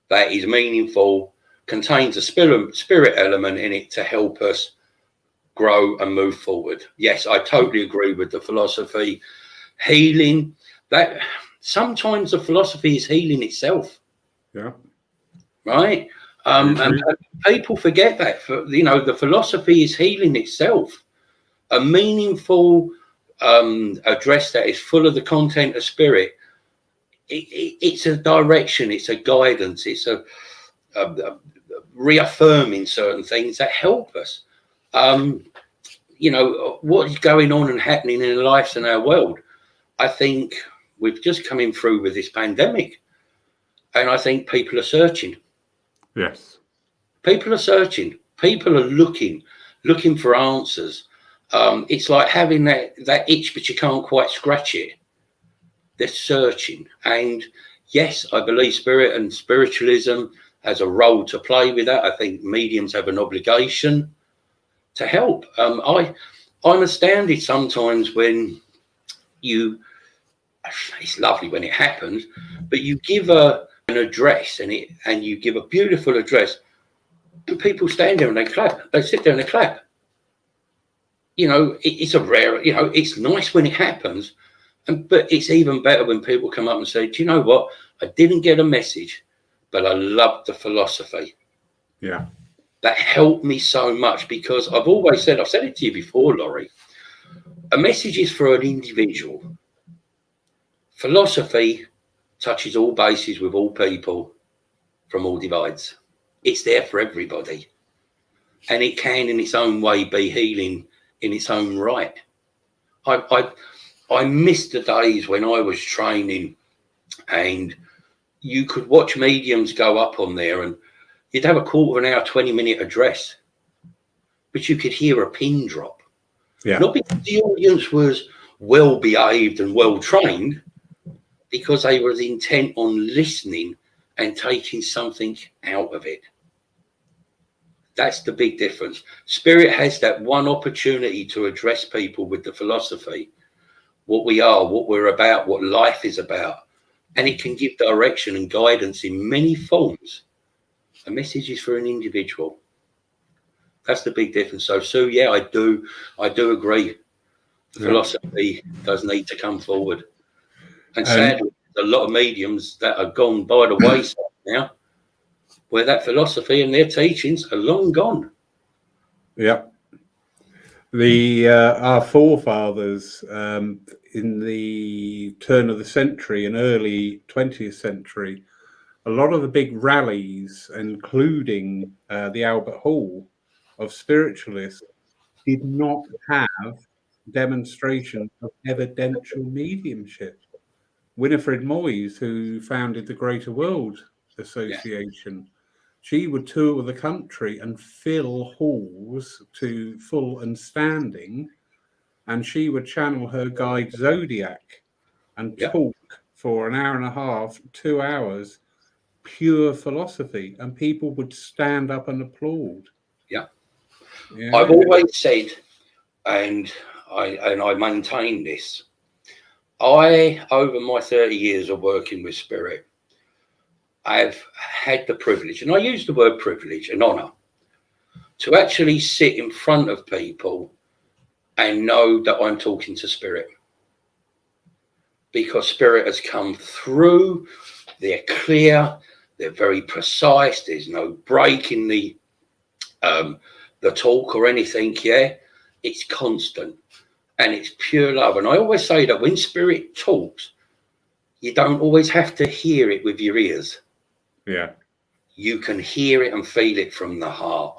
that is meaningful, contains a spirit element in it to help us grow and move forward. Yes, I totally agree with the philosophy. Healing, that sometimes the philosophy is healing itself. Yeah. Right? And people forget that. The philosophy is healing itself. A meaningful address that is full of the content of spirit, it's a direction, it's a guidance, it's a reaffirming certain things that help us. What is going on and happening in our lives and our world. I think we've just coming through with this pandemic, and I think people are searching. Yes. People are searching. People are looking for answers. It's like having that itch, but you can't quite scratch it. They're searching. And yes, I believe spirit and spiritualism has a role to play with that. I think mediums have an obligation to help. I'm astounded sometimes when it's lovely when it happens, but you give an address and you give a beautiful address, and people stand there and they clap. They sit there and they clap. It's a rare, it's nice when it happens, but it's even better when people come up and say, do you know what? I didn't get a message, but I loved the philosophy. Yeah. That helped me so much, because I've always said, I've said it to you before, Laurie, a message is for an individual. Philosophy touches all bases with all people from all divides. It's there for everybody. And it can, in its own way, be healing in its own right. I missed the days when I was training and you could watch mediums go up on there and you'd have a quarter of an hour, 20-minute address, but you could hear a pin drop. Yeah. Not because the audience was well behaved and well trained, because they were intent on listening and taking something out of it. That's the big difference. Spirit has that one opportunity to address people with the philosophy, what we are, what we're about, what life is about. And it can give direction and guidance in many forms. A message is for an individual. That's the big difference. So Sue, yeah, I do agree. The philosophy does need to come forward. And sadly, a lot of mediums that are gone by the wayside now, where that philosophy and their teachings are long gone. Yeah. Our forefathers in the turn of the century and early 20th century, a lot of the big rallies, including the Albert Hall of spiritualists, did not have demonstrations of evidential mediumship. Winifred Moyes, who founded the Greater World Association, she would tour the country and fill halls to full and standing, and she would channel her guide Zodiac and talk for an hour and a half, 2 hours, pure philosophy, and people would stand up and applaud. Yeah. I've always said, and I maintain this, over my 30 years of working with spirit, I've had the privilege, and I use the word privilege and honor, to actually sit in front of people and know that I'm talking to spirit. Because spirit has come through, they're clear, they're very precise, there's no break in the talk or anything, yeah? It's constant and it's pure love. And I always say that when spirit talks, you don't always have to hear it with your ears. Yeah. You can hear it and feel it from the heart,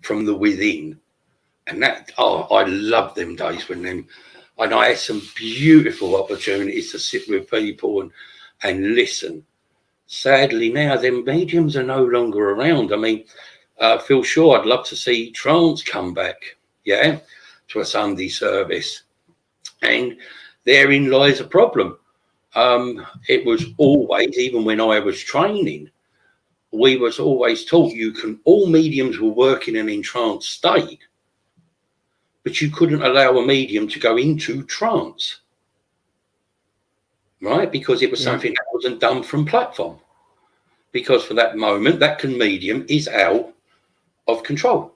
from the within. And that, I love them days and I had some beautiful opportunities to sit with people and listen. Sadly, now them mediums are no longer around. I mean, Phil Shaw, I'd love to see trance come back, yeah, to a Sunday service. And therein lies a problem. It was always, even when I was training, we was always taught all mediums were working in an entranced state, but you couldn't allow a medium to go into trance, right? Because it was something that wasn't done from platform. Because for that moment, that medium is out of control.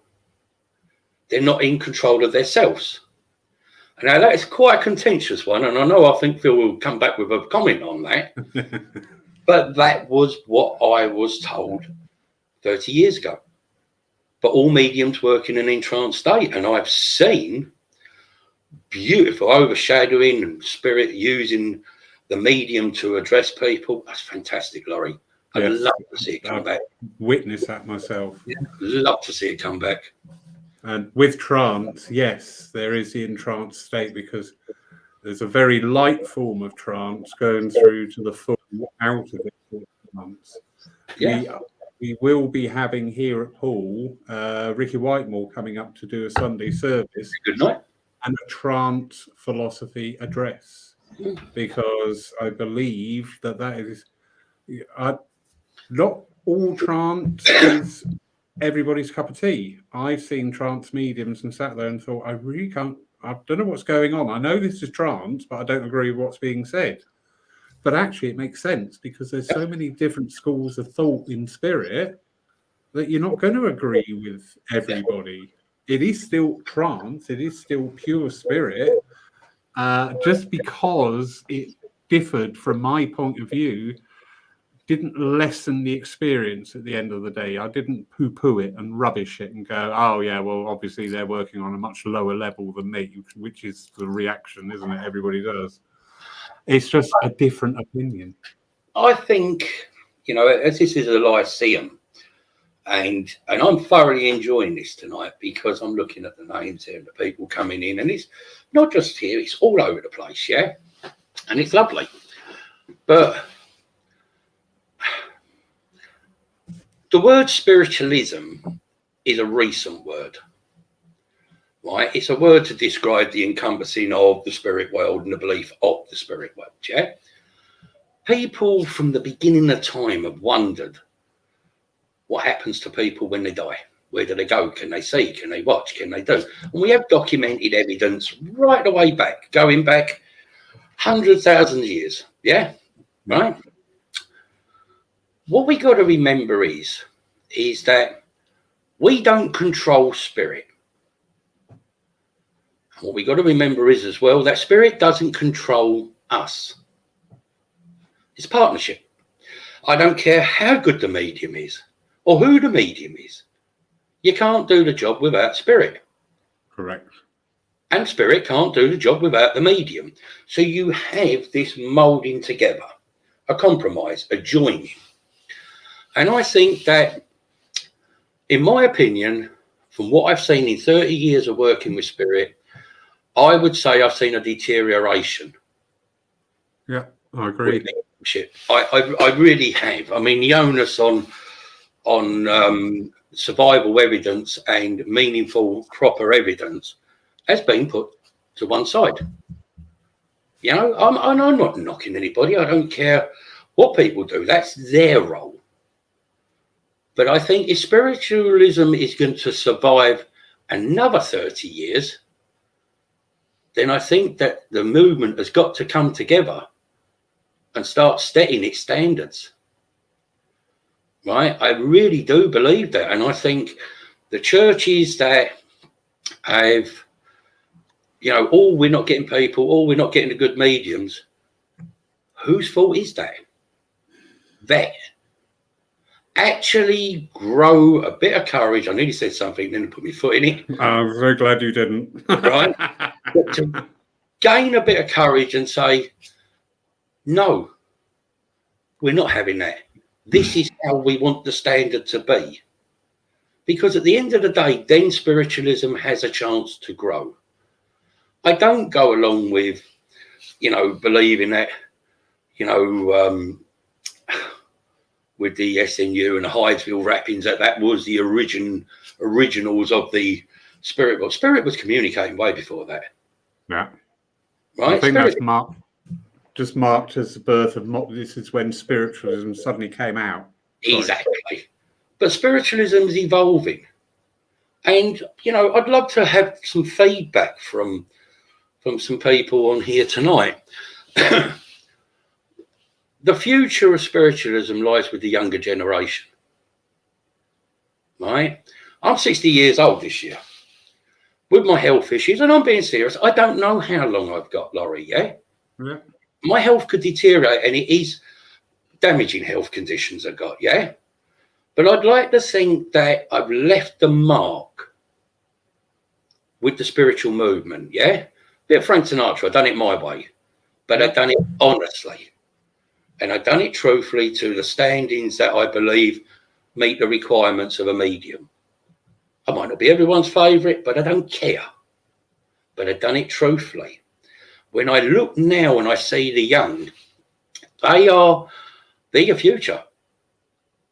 They're not in control of themselves. Now, that is quite a contentious one, and I think Phil will come back with a comment on that. But that was what I was told 30 years ago. But all mediums work in an entranced state, and I've seen beautiful overshadowing and spirit using the medium to address people. That's fantastic, Laurie. I'd love to see it come back. Witness that myself. Yeah, love to see it come back. And with trance, yes, there is the entranced state, because there's a very light form of trance going through to the full out of it for months. Yeah. We will be having here at Paul Ricky Whitemore coming up to do a Sunday service. Good night. And a trance philosophy address, because I believe that is not all trance is everybody's cup of tea. I've seen trance mediums and sat there and thought, I don't know what's going on. I know this is trance, but I don't agree with what's being said. But actually it makes sense, because there's so many different schools of thought in spirit that you're not going to agree with everybody. It is still trance, it is still pure spirit. Just because it differed from my point of view didn't lessen the experience at the end of the day. I didn't poo-poo it and rubbish it and go, oh yeah, well, obviously they're working on a much lower level than me, which is the reaction, isn't it? Everybody does. It's just a different opinion. I think, as this is a Lyceum, and I'm thoroughly enjoying this tonight, because I'm looking at the names here and the people coming in, and it's not just here, it's all over the place, yeah? And it's lovely. But the word spiritualism is a recent word, right? It's a word to describe the encompassing of the spirit world and the belief of the spirit world, yeah? People from the beginning of time have wondered what happens to people when they die. Where do they go? Can they see? Can they watch? Can they do? And we have documented evidence right the way back, going back 100,000 years, yeah? Right? What we got to remember is that we don't control spirit. What we got to remember is as well that spirit doesn't control us. It's partnership. I don't care how good the medium is or who the medium is. You can't do the job without spirit. Correct. And spirit can't do the job without the medium. So you have this moulding together, a compromise, a joining. And I think that, in my opinion, from what I've seen in 30 years of working with spirit, I would say I've seen a deterioration. Yeah, I agree. I really have. I mean, the onus on survival evidence and meaningful, proper evidence has been put to one side. I'm not knocking anybody. I don't care what people do. That's their role. But I think if spiritualism is going to survive another 30 years, then I think that the movement has got to come together and start setting its standards. Right? I really do believe that. And I think the churches that have, we're not getting people, we're not getting the good mediums, whose fault is that? That actually grow a bit of courage. I nearly said something, then put my foot in it. I'm very glad you didn't. Right? But to gain a bit of courage and say, no, we're not having that. This is how we want the standard to be. Because at the end of the day, then spiritualism has a chance to grow. I don't go along with, believing that, with the SNU and the Hydesville wrappings, that was the originals of the spirit. Well, spirit was communicating way before that. Yeah. Right? I think that's marked as the birth of this is when spiritualism suddenly came out. Exactly. But spiritualism is evolving. And, I'd love to have some feedback from some people on here tonight. The future of spiritualism lies with the younger generation. Right? I'm 60 years old this year. With my health issues, and I'm being serious, I don't know how long I've got, Laurie, yeah? Yeah. My health could deteriorate, and it is damaging health conditions I've got, yeah? But I'd like to think that I've left a mark with the spiritual movement, yeah? Bit of Frank Sinatra, I've done it my way, but I've done it honestly. And I've done it truthfully to the standings that I believe meet the requirements of a medium. I might not be everyone's favourite, but I don't care. But I've done it truthfully. When I look now and I see the young, they're your future.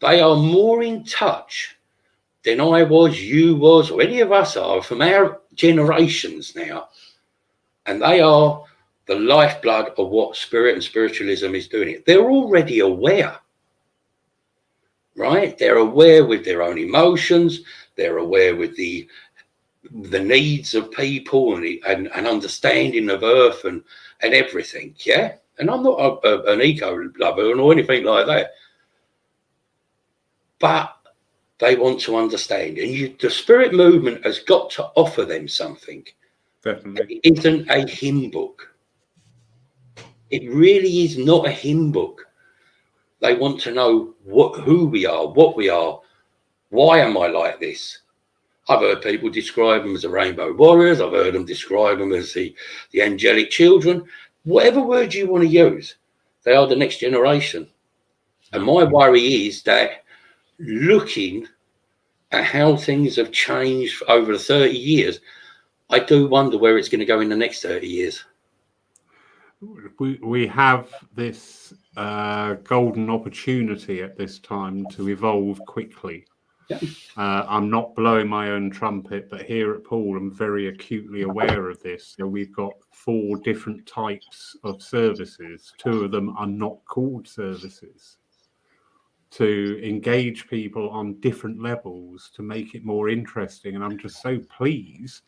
They are more in touch than I was, you was, or any of us are from our generations now. And they are the lifeblood of what spirit and spiritualism is doing. They're already aware, right? They're aware with their own emotions. They're aware with the needs of people and understanding of earth and everything, yeah? And I'm not an eco lover or anything like that. But they want to understand. And the spirit movement has got to offer them something. Definitely. It isn't a hymn book. It really is not a hymn book. They want to know who we are, what we are. Why am I like this? I've heard people describe them as the rainbow warriors. I've heard them describe them as the angelic children. Whatever word you want to use, they are the next generation. And my worry is that looking at how things have changed over the 30 years, I do wonder where it's going to go in the next 30 years. We have this golden opportunity at this time to evolve quickly. Yeah. I'm not blowing my own trumpet, but here at Poole, I'm very acutely aware of this. So we've got 4 different types of services. 2 of them are not called services, to engage people on different levels to make it more interesting. And I'm just so pleased.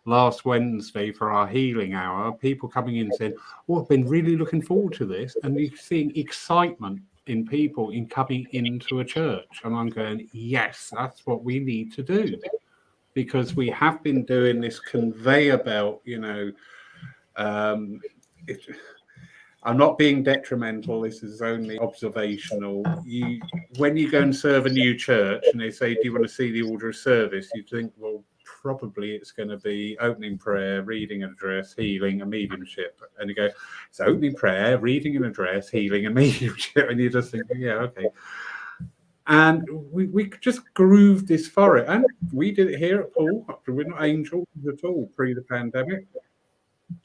Last Wednesday for our healing hour, people coming in saying, "Oh, I've been really looking forward to this," and you're seeing excitement in people in coming into a church. And I'm going, yes, that's what we need to do, because we have been doing this conveyor belt. I'm not being detrimental. This is only observational. When you go and serve a new church and they say, "Do you want to see the order of service?" you think, well, probably it's going to be opening prayer, reading an address, healing, and mediumship. And you go, it's opening prayer, reading an address, healing, and mediumship. And you just think, yeah, okay. And we just grooved this furrow. And we did it here at Poole. We're not angels at all pre the pandemic.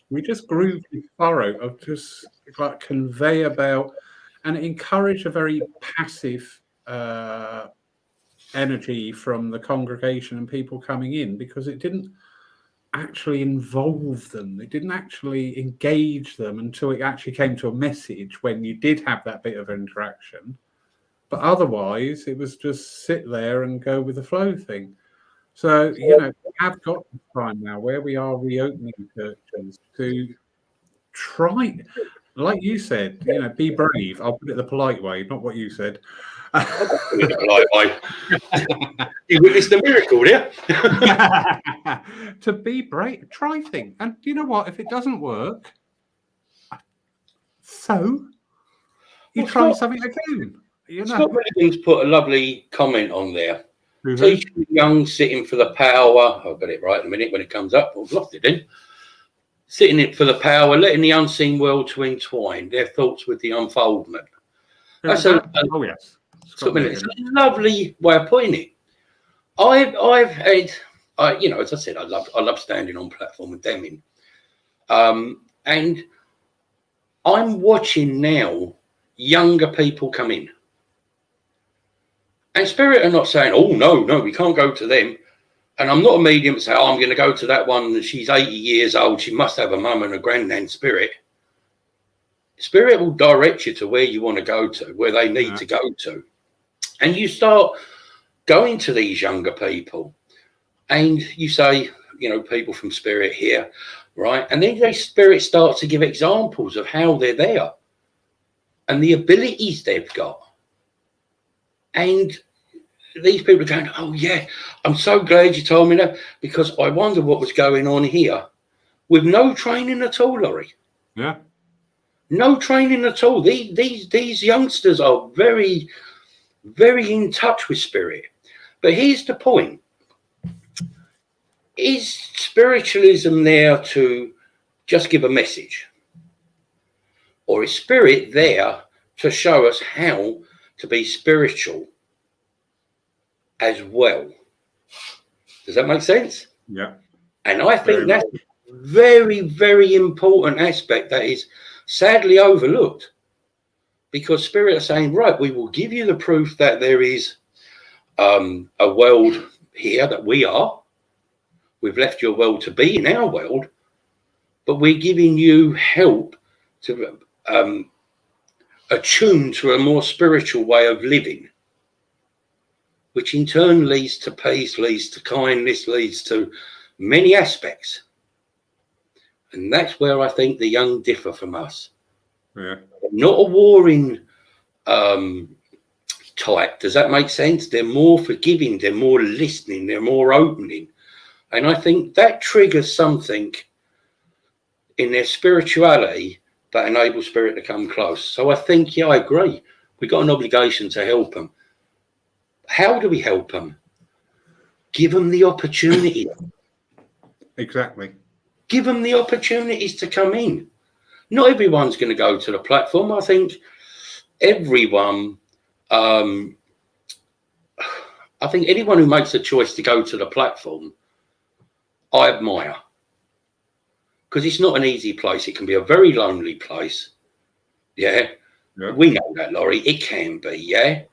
We just grooved this furrow of just like conveyor belt, and it encouraged a very passive energy from the congregation and people coming in, because it didn't actually involve them. It didn't actually engage them until it actually came to a message, when you did have that bit of interaction. But otherwise, it was just sit there and go with the flow thing. So, you know, we have got the time now where we are reopening churches to try, like you said, you know, be brave. I'll put it the polite way, not what you said. You witnessed a miracle there. To be brave, try things. And you know what? If it doesn't work, so you try something again. You know? Scott Milligan's put a lovely comment on there. Mm-hmm. Teach the young sitting for the power. I'll get it right in a minute when it comes up. I've lost it then. Sitting it for the power, letting the unseen world to entwine their thoughts with the unfoldment. That's oh yes, it's a lovely way of putting it. I've had, you know, as I said, I love standing on platform with Deming, and I'm watching now younger people come in, and Spirit are not saying, "Oh no, we can't go to them." And I'm not a medium to say, "Oh, I'm going to go to that one. She's 80 years old. She must have a mum and a granddad." Spirit will direct you to where you want to go to, where they need to go to. And you start going to these younger people and you say, you know, people from Spirit here, right? And then Spirit starts to give examples of how they're there and the abilities they've got. And these people are going, "Oh yeah, I'm so glad you told me that, because I wonder what was going on here," with no training at all, Laurie. Yeah. No training at all. These youngsters are very, very in touch with Spirit. But here's the point. Is spiritualism there to just give a message? Or is Spirit there to show us how to be spiritual as well? Does that make sense? Yeah. And I think that's a very, very important aspect that is sadly overlooked, because Spirit are saying, right, we will give you the proof that there is a world here that we are. We've left your world to be in our world, but we're giving you help to attune to a more spiritual way of living, which in turn leads to peace, leads to kindness, leads to many aspects. And that's where I think the young differ from us. Yeah. Not a warring type. Does that make sense? They're more forgiving, they're more listening, they're more opening. And I think that triggers something in their spirituality that enables Spirit to come close. So I think, yeah, I agree. We've got an obligation to help them. How do we help them? Give them the opportunity. Exactly. Give them the opportunities to come in. Not everyone's going to go to the platform. I think everyone, I think anyone who makes a choice to go to the platform, I admire. Because it's not an easy place. It can be a very lonely place. Yeah. We know that, Laurie. It can be, yeah.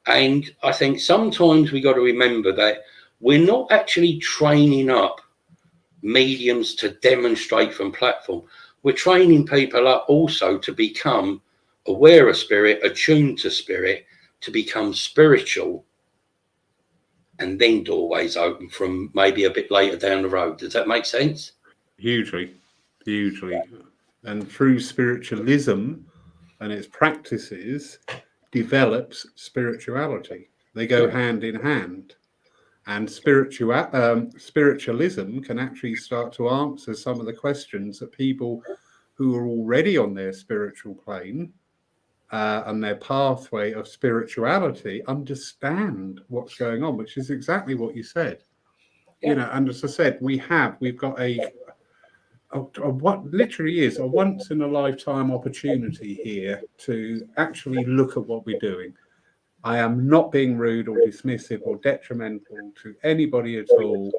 And I think sometimes we got to remember that we're not actually training up mediums to demonstrate from platform. We're training people up also to become aware of Spirit, attuned to Spirit, to become spiritual, and then doorways open from maybe a bit later down the road. Does that make sense? Hugely. And through spiritualism and its practices develops spirituality. They go hand in hand. And spiritualism can actually start to answer some of the questions that people who are already on their spiritual plane and their pathway of spirituality understand what's going on, which is exactly what you said. You know, and as I said, we've got a what literally is a once in a lifetime opportunity here to actually look at what we're doing. I am not being rude or dismissive or detrimental to anybody at all,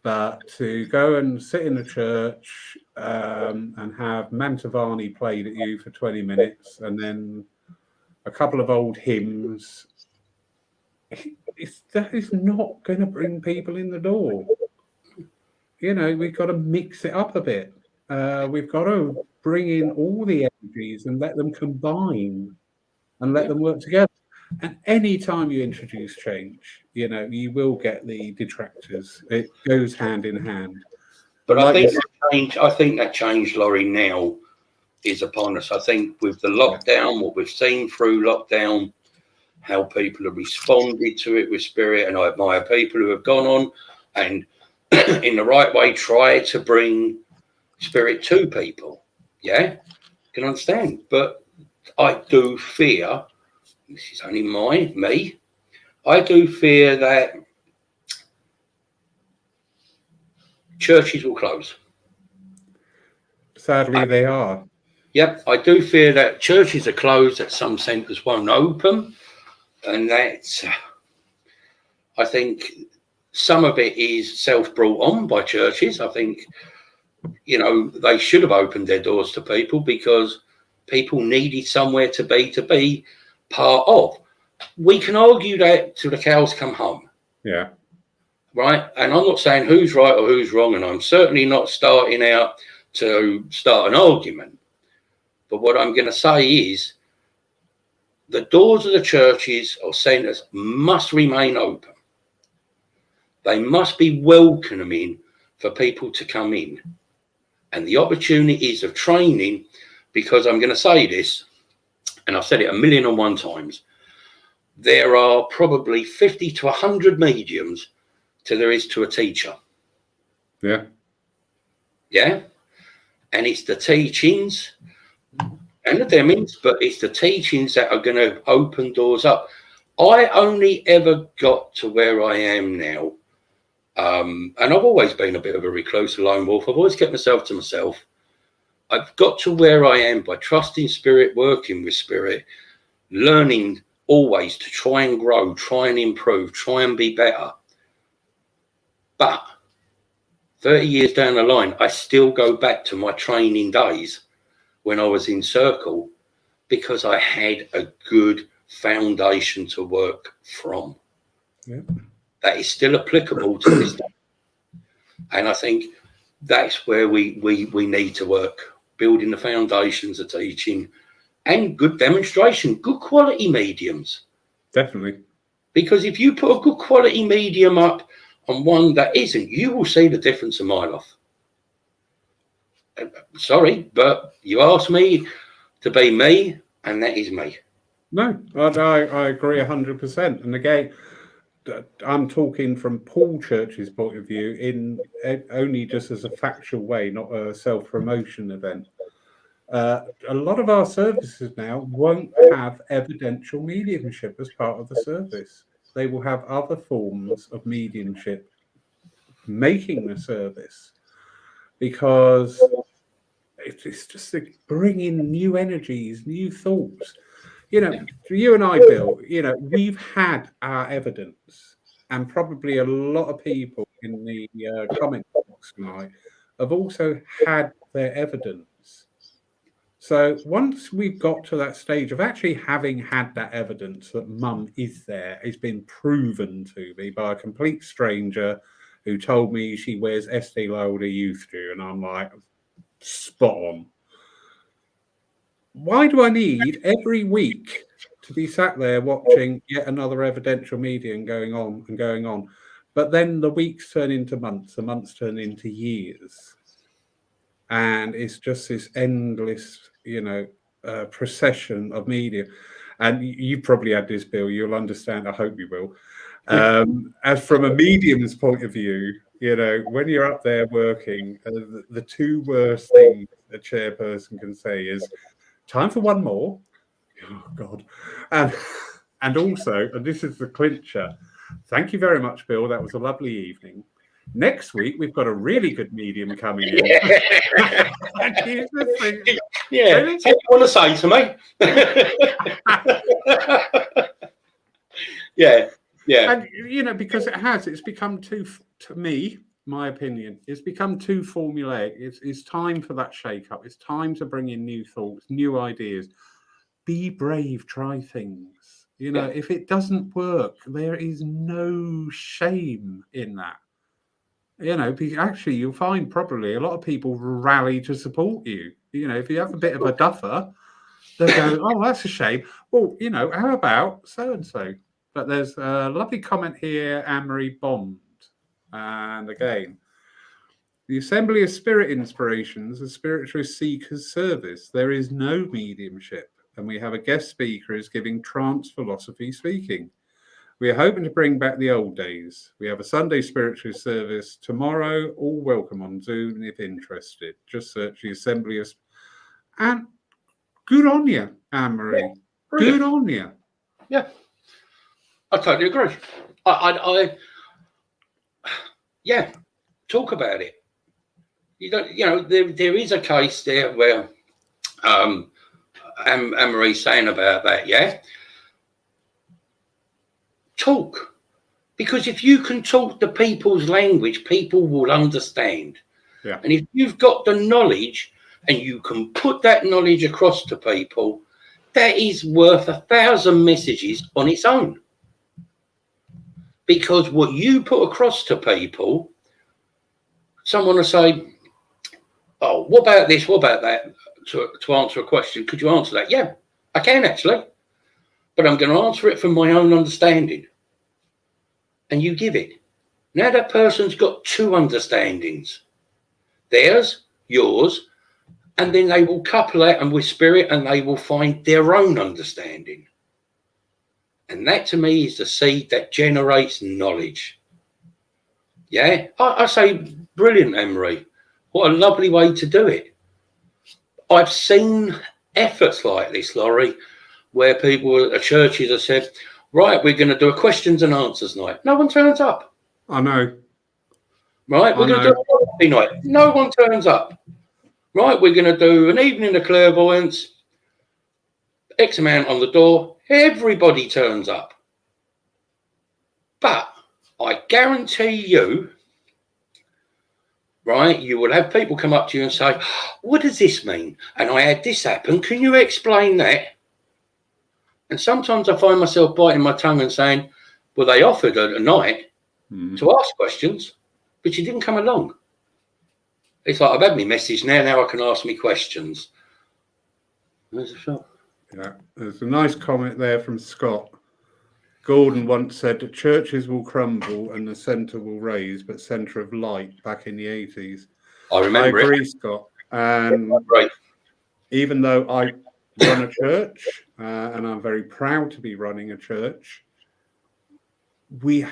but to go and sit in a church and have Mantovani played at you for 20 minutes and then a couple of old hymns, that is not going to bring people in the door. You know, we've got to mix it up a bit. We've got to bring in all the energies and let them combine and let them work together. And any time you introduce change, you will get the detractors. It goes hand in hand. But Like I think that change, Laurie, now is upon us. I think with the lockdown, what we've seen through lockdown, how people have responded to it with spirit, and I admire people who have gone on and in the right way try to bring spirit to people. Yeah, can understand. But I do fear, this is only me, I do fear that churches will close. Sadly, they are. Yep, I do fear that churches are closed, that some centres won't open, and that I think some of it is self-brought on by churches. I think, they should have opened their doors to people because people needed somewhere to be part of. We can argue that till the cows come home. Yeah. Right? And I'm not saying who's right or who's wrong, and I'm certainly not starting out to start an argument. But what I'm going to say is the doors of the churches or centres must remain open. They must be welcoming for people to come in. And the opportunities of training, because I'm going to say this, and I've said it 1,000,001 times, there are probably 50 to 100 mediums to there is to a teacher. Yeah. Yeah. And it's the teachings and the demons, but it's the teachings that are going to open doors up. I only ever got to where I am now. And I've always been a bit of a recluse, a lone wolf. I've always kept myself to myself. I've got to where I am by trusting spirit, working with spirit, learning always to try and grow, try and improve, try and be better. But 30 years down the line, I still go back to my training days when I was in circle because I had a good foundation to work from. Yeah. That is still applicable to this day. And I think that's where we need to work, building the foundations of teaching and good demonstration, good quality mediums. Definitely. Because if you put a good quality medium up on one that isn't, you will see the difference a mile off. Sorry, but you asked me to be me, and that is me. No, I agree 100%. And again, I'm talking from Paul Church's point of view, in only just as a factual way, not a self-promotion event. A lot of our services now won't have evidential mediumship as part of the service. They will have other forms of mediumship making the service, because it's just to bring in new energies, new thoughts. You and I, Bill, we've had our evidence, and probably a lot of people in the comment box tonight have also had their evidence. So once we've got to that stage of actually having had that evidence that mum is there, it's been proven to me by a complete stranger who told me she wears Estee Lauder Youth Dew, and I'm like, spot on. Why do I need every week to be sat there watching yet another evidential medium going on and going on? But then the weeks turn into months, the months turn into years. And it's just this endless, procession of media. And you probably had this, Bill, you'll understand, I hope you will. As from a medium's point of view, when you're up there working, the two worst things a chairperson can say is, time for one more. Oh, God. And also, and this is the clincher, thank you very much, Bill. That was a lovely evening. Next week, we've got a really good medium coming in. Yeah. Really? What you want to say to me? Yeah. And, because it's become too, to me, my opinion, it's become too formulaic. It's time for that shake-up. It's time to bring in new thoughts, new ideas. Be brave, try things. If it doesn't work, there is no shame in that. Because actually you'll find probably a lot of people rally to support you. If you have a bit of a duffer, They'll go, oh, that's a shame. Well, you know, how about so-and-so? But there's a lovely comment here, Anne-Marie Bond. And again, the Assembly of Spirit Inspirations, a spiritualist seeker's service. There is no mediumship. And we have a guest speaker who's giving trance philosophy speaking. We are hoping to bring back the old days. We have a Sunday spiritualist service tomorrow. All welcome on Zoom if interested. Just search the Assembly of... And good on you, Anne-Marie. Yeah, good on you. Yeah, I totally agree. Yeah, talk about it. You don't, you know, there is a case there where Anne-Marie's saying about that, yeah? Talk. Because if you can talk the people's language, people will understand. Yeah. And if you've got the knowledge and you can put that knowledge across to people, that is worth 1,000 messages on its own. Because what you put across to people, someone will say, oh, what about this? What about that? To answer a question, could you answer that? Yeah, I can actually. But I'm going to answer it from my own understanding. And you give it. Now that person's got two understandings. Theirs, yours, and then they will couple that and with spirit and they will find their own understanding. And that to me is the seed that generates knowledge. Yeah, I say brilliant, Anne-Marie. What a lovely way to do it. I've seen efforts like this, Laurie, where people at churches have said, right, we're going to do a questions and answers night. No one turns up. I know. Right, we're going to do a philosophy night. No one turns up. Right, we're going to do an evening of clairvoyance. X amount on the door. Everybody turns up. But I guarantee you, right, you will have people come up to you and say, what does this mean? And I had this happen. Can you explain that? And sometimes I find myself biting my tongue and saying, well, they offered a night to ask questions, but you didn't come along. It's like, I've had my message now I can ask me questions. There's a shot. Yeah, there's a nice comment there from Scott. Gordon once said that churches will crumble and the centre will raise, but centre of light back in the 80s. I remember I agree, Scott. And even though I run a church, and I'm very proud to be running a church, we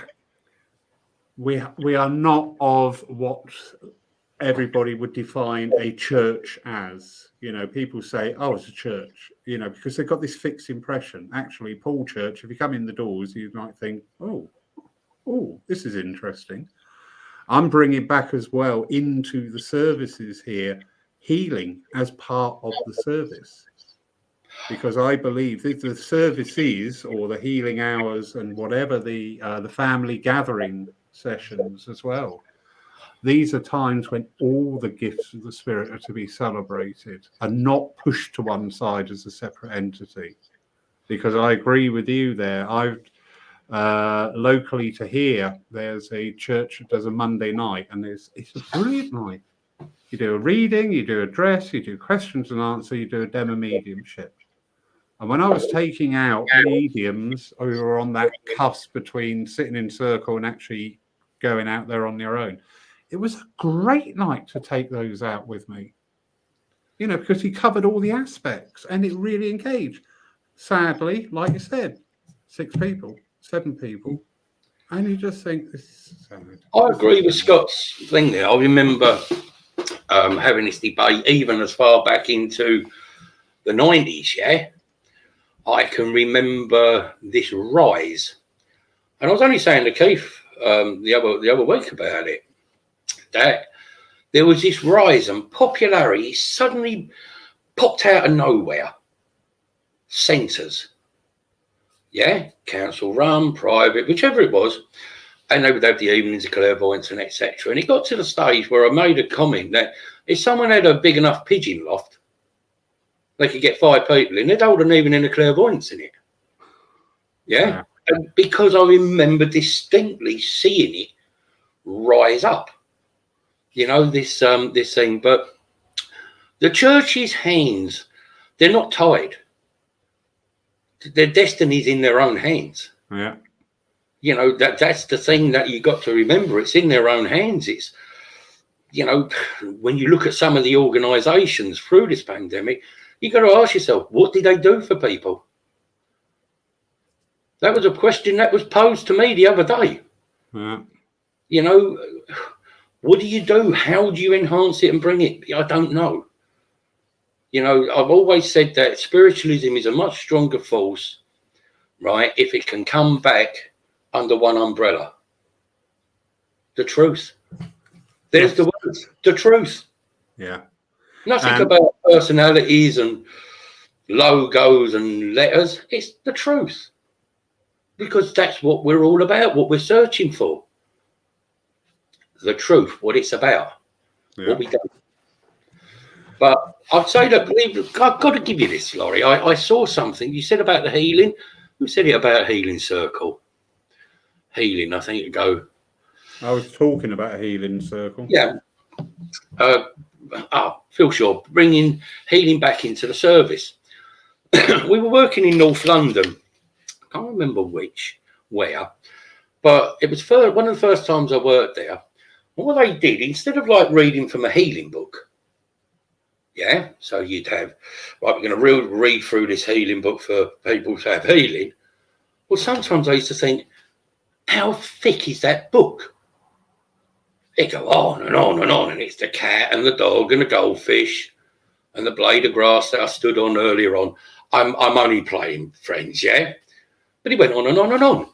are not of what everybody would define a church as. You know, people say, oh, it's a church, you know, because they've got this fixed impression. Actually, Paul Church, if you come in the doors, you might think, oh, this is interesting. I'm bringing back as well into the services here, healing as part of the service. Because I believe that the services or the healing hours and whatever the family gathering sessions as well, these are times when all the gifts of the Spirit are to be celebrated and not pushed to one side as a separate entity. Because I agree with you there. I've locally to here, there's a church that does a Monday night, and it's a brilliant night. You do a reading, you do a dress, you do questions and answer, you do a demo mediumship. And when I was taking out mediums who were on that cusp between sitting in circle and actually going out there on their own, it was a great night to take those out with me. You know, because he covered all the aspects and it really engaged. Sadly, like you said, 6 people, 7 people. And you just think, this is sad. I agree with Scott's thing there. I remember having this debate even as far back into the 90s, yeah? I can remember this rise. And I was only saying to Keith the other week about it, that there was this rise and popularity suddenly popped out of nowhere. Centres. Yeah? Council run, private, whichever it was. And they would have the evenings of clairvoyance and etc. And it got to the stage where I made a comment that if someone had a big enough pigeon loft, they could get 5 people in, they'd hold an evening of clairvoyance in it. Yeah? And because I remember distinctly seeing it rise up. You know, this thing. But the church's hands, they're not tied. their destiny's in their own hands. Yeah. You know, that's the thing that you got to remember. It's in their own hands. It's, you know, when you look at some of the organisations through this pandemic, you got to ask yourself, what did they do for people? That was a question that was posed to me the other day. Yeah. You know, what do you do? How do you enhance it and bring it? I don't know. You know, I've always said that spiritualism is a much stronger force, right, if it can come back under one umbrella. The truth. There's the words. The truth. Yeah. Nothing about personalities and logos and letters. It's the truth. Because that's what we're all about, what we're searching for. The truth, what it's about, what we do. But I'd say that I've got to give you this, Laurie. I saw something. You said about the healing. Who said it about healing circle? Healing, I think it go. I was talking about a healing circle. Yeah. Phil Shaw, bringing healing back into the service. We were working in North London. I can't remember where, but it was one of the first times I worked there. And what they did, instead of like reading from a healing book, yeah, so you'd have, right, we're going to read through this healing book for people to have healing. Well, sometimes I used to think, how thick is that book? They go on and on and on, and it's the cat and the dog and the goldfish and the blade of grass that I stood on earlier on. I'm only playing friends, yeah? But he went on and on and on.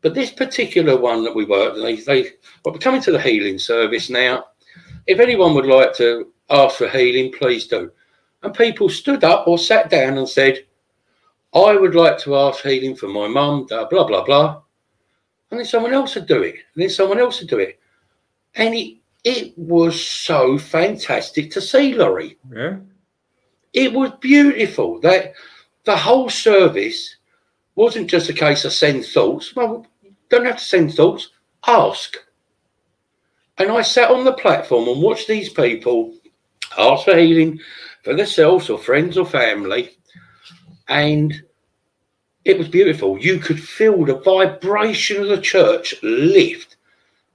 But this particular one that we worked, we're coming to the healing service now. If anyone would like to ask for healing, please do. And people stood up or sat down and said, I would like to ask healing for my mum, blah, blah, blah. And then someone else would do it. And then someone else would do it. And it was so fantastic to see, Laurie. Yeah. It was beautiful. That the whole service wasn't just a case of send thoughts. Well, don't have to send thoughts. Ask. And I sat on the platform and watched these people ask for healing for themselves or friends or family. And it was beautiful. You could feel the vibration of the church lift,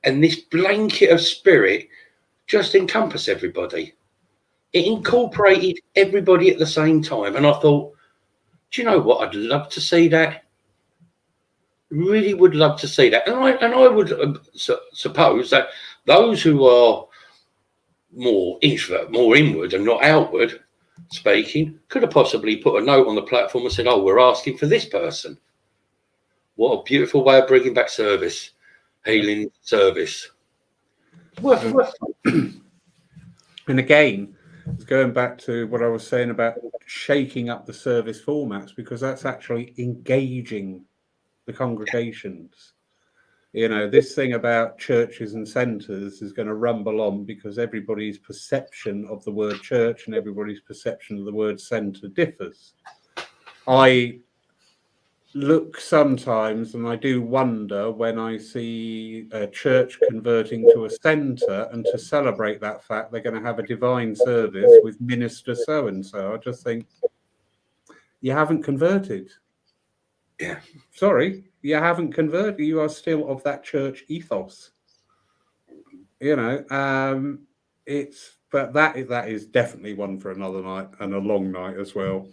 and this blanket of spirit just encompass everybody. It incorporated everybody at the same time. And I thought, do you know what? I'd love to see that. Really would love to see that. And I would suppose that those who are more introvert, more inward and not outward speaking, could have possibly put a note on the platform and said, oh, we're asking for this person. What a beautiful way of bringing back service, healing service. And again, it's going back to what I was saying about shaking up the service formats, because that's actually engaging the congregations. You know, this thing about churches and centres is going to rumble on because everybody's perception of the word church and everybody's perception of the word centre differs. I look sometimes and I do wonder when I see a church converting to a centre, and to celebrate that fact, they're going to have a divine service with minister so-and-so. I just think, you haven't converted. Yeah. Sorry, you haven't converted. You are still of that church ethos. You know, but that is definitely one for another night, and a long night as well.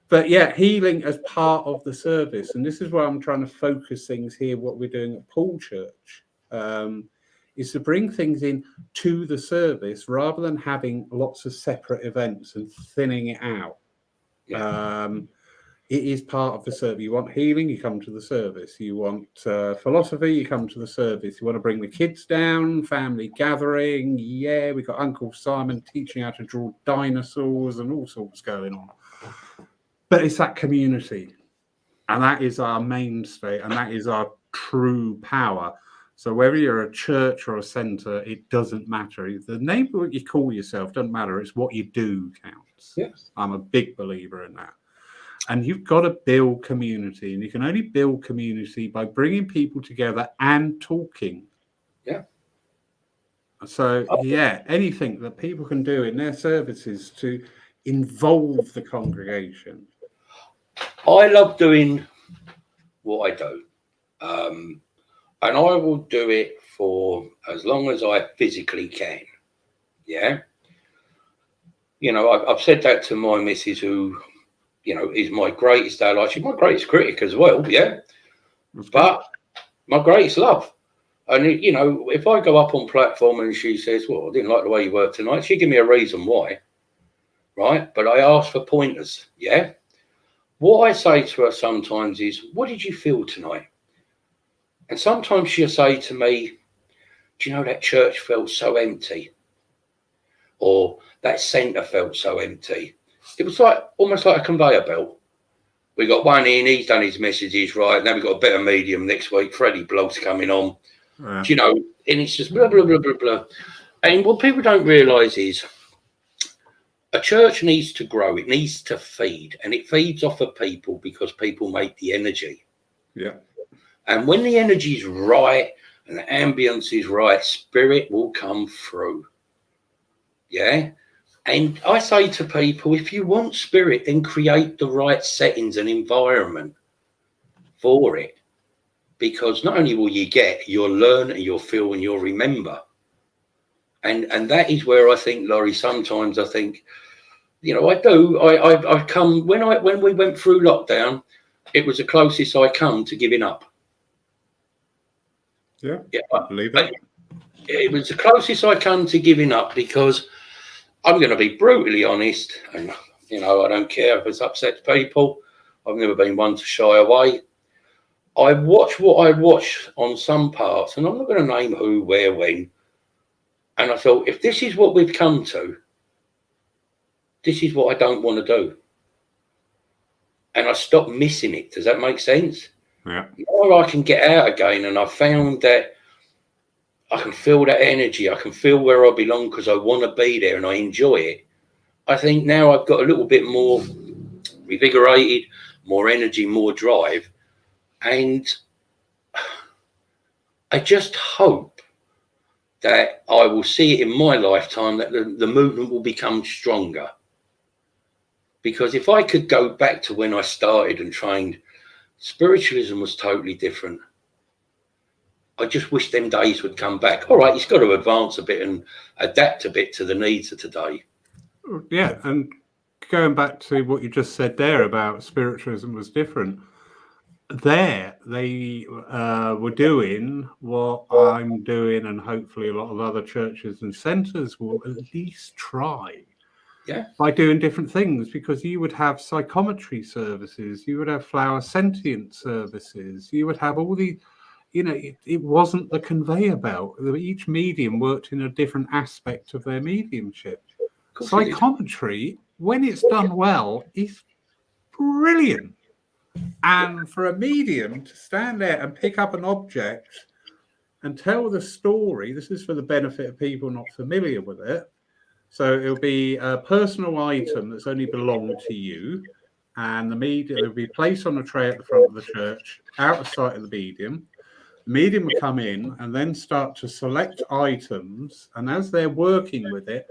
But yeah, healing as part of the service, and this is where I'm trying to focus things here. What we're doing at Paul Church is to bring things in to the service rather than having lots of separate events and thinning it out. Yeah. It is part of the service. You want healing, you come to the service. You want philosophy, you come to the service. You want to bring the kids down, family gathering. Yeah, we've got Uncle Simon teaching how to draw dinosaurs and all sorts going on. But it's that community. And that is our mainstay, and that is our true power. So whether you're a church or a centre, it doesn't matter. The name of what you call yourself doesn't matter. It's what you do counts. Yes. I'm a big believer in that. And you've got to build community, and you can only build community by bringing people together and talking. Yeah. So, yeah, anything that people can do in their services to involve the congregation. I love doing what I do. And I will do it for as long as I physically can. Yeah. I've said that to my missus, who, is my greatest ally. She's my greatest critic as well. Yeah. But my greatest love. And, if I go up on platform and she says, well, I didn't like the way you worked tonight, she give me a reason why. Right. But I ask for pointers. Yeah. What I say to her sometimes is, what did you feel tonight? And sometimes she'll say to me, do you know that church felt so empty? Or that centre felt so empty. It was almost like a conveyor belt. We got one in, he's done his messages, right? Now we've got a better medium next week. Freddie Blogg's coming on. Yeah. And it's just blah, blah, blah, blah, blah. And what people don't realise is a church needs to grow. It needs to feed. And it feeds off of people because people make the energy. Yeah. And when the energy is right and the ambience is right, spirit will come through. Yeah. And I say to people, if you want spirit, then create the right settings and environment for it. Because not only will you get, you'll learn and you'll feel and you'll remember. And that is where I think, Laurie, sometimes I think, I've come, when we went through lockdown, it was the closest I come to giving up. Yeah, I believe that. It was the closest I come to giving up, because I'm going to be brutally honest, and I don't care if it upsets people. I've never been one to shy away. I watch what I watch on some parts, and I'm not going to name who, where, when. And I thought, if this is what we've come to, this is what I don't want to do. And I stopped missing it. Does that make sense? Yeah. Now I can get out again, and I found that I can feel that energy. I can feel where I belong because I want to be there and I enjoy it. I think now I've got a little bit more revigorated, more energy, more drive. And I just hope that I will see it in my lifetime, that the movement will become stronger. Because if I could go back to when I started and trained, spiritualism was totally different. I just wish them days would come back. All right, it's got to advance a bit and adapt a bit to the needs of today. Yeah, and going back to what you just said there about spiritualism was different. There, they were doing what I'm doing, and hopefully a lot of other churches and centres will at least try. Yeah. By doing different things, because you would have psychometry services, you would have flower sentient services, you would have all the, it wasn't the conveyor belt. Each medium worked in a different aspect of their mediumship. Psychometry, when it's done well, is brilliant. And for a medium to stand there and pick up an object and tell the story, this is for the benefit of people not familiar with it. So it'll be a personal item that's only belonged to you, and the medium will be placed on a tray at the front of the church, out of sight of the medium. The medium will come in and then start to select items, and as they're working with it,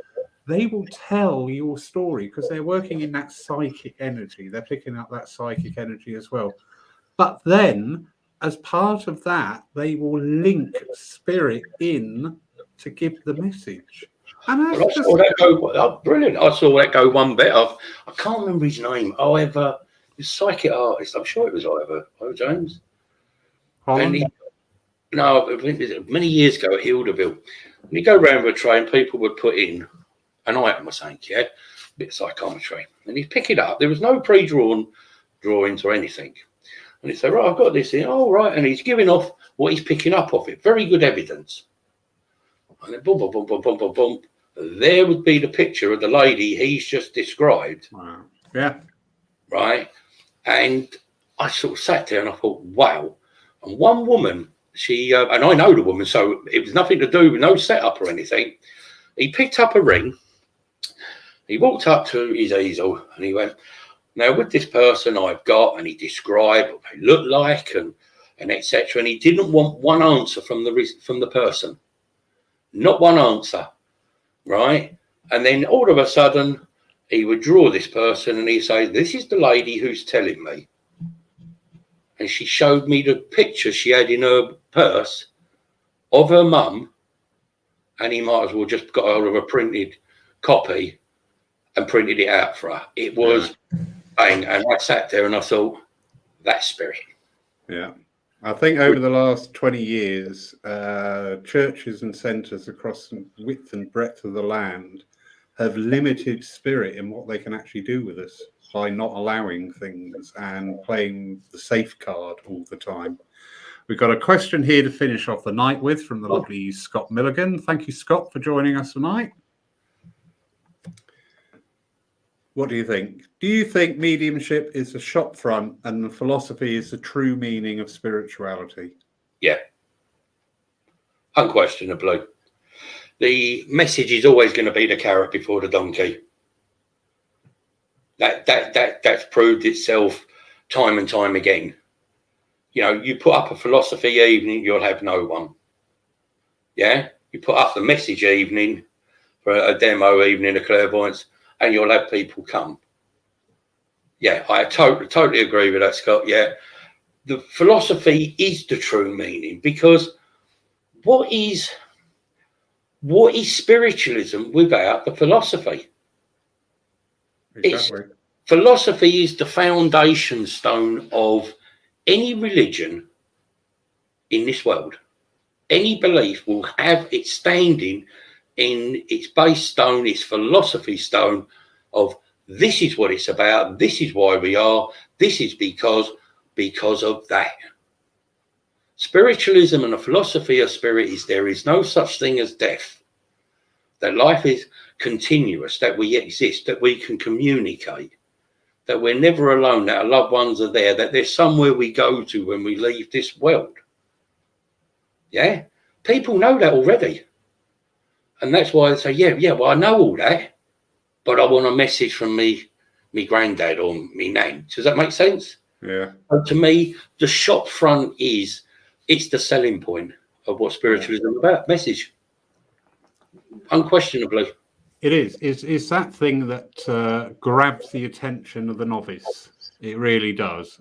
they will tell your story, because they're working in that psychic energy. They're picking up that psychic energy as well. But then, as part of that, they will link spirit in to give the message. And I saw that go brilliant. I saw that go one bit off. I can't remember his name. Ivor, the psychic artist. I'm sure it was Ivor James. Holland? And many years ago at Hilderville, when you go around with a tray and people would put in an item or something, yeah, a bit of psychometry, and he'd pick it up. There was no pre-drawn drawings or anything, and he'd say, right, I've got this in. Oh, right, and he's giving off what he's picking up off it. Very good evidence. And then boom, boom, boom, boom, boom, boom, boom. There would be the picture of the lady he's just described. Wow. Yeah. Right. And I sort of sat there and I thought, wow. And one woman, she, and I know the woman, so it was nothing to do with no setup or anything. He picked up a ring. He walked up to his easel and he went, now with this person I've got, and he described what they looked like and etc. And he didn't want one answer from the person. Not one answer. Right. And then all of a sudden he would draw this person and he'd say, this is the lady who's telling me. And she showed me the picture she had in her purse of her mum, and he might as well just got hold of a printed copy and printed it out for her. It was bang. And I sat there and I thought, that's spirit. Yeah. I think over the last 20 years, churches and centres across the width and breadth of the land have limited spirit in what they can actually do with us by not allowing things and playing the safe card all the time. We've got a question here to finish off the night with from the lovely Scott Milligan. Thank you, Scott, for joining us tonight. What do you think? Do you think mediumship is a shop front and the philosophy is the true meaning of spirituality? Yeah. Unquestionably. The message is always going to be the carrot before the donkey. That's proved itself time and time again. You know, you put up a philosophy evening, you'll have no one. Yeah? You put up the message evening for a demo evening of clairvoyance, and you'll have people come. Yeah, I totally agree with that, Scott. Yeah. The philosophy is the true meaning, because what is spiritualism without the philosophy? Exactly. Philosophy is the foundation stone of any religion in this world. Any belief will have its standing in its base stone, its philosophy stone of this is what it's about, this is why we are, this is because of that. Spiritualism and the philosophy of spirit is there is no such thing as death, that life is continuous, that we exist, that we can communicate, that we're never alone, that our loved ones are there, that there's somewhere we go to when we leave this world. Yeah, people know that already. And that's why they say, yeah, well, I know all that, but I want a message from me granddad or me nan. Does that make sense? Yeah. So to me, the shop front it's the selling point of what spiritualism is about. Message. Unquestionably. It is. It's that thing that grabs the attention of the novice. It really does.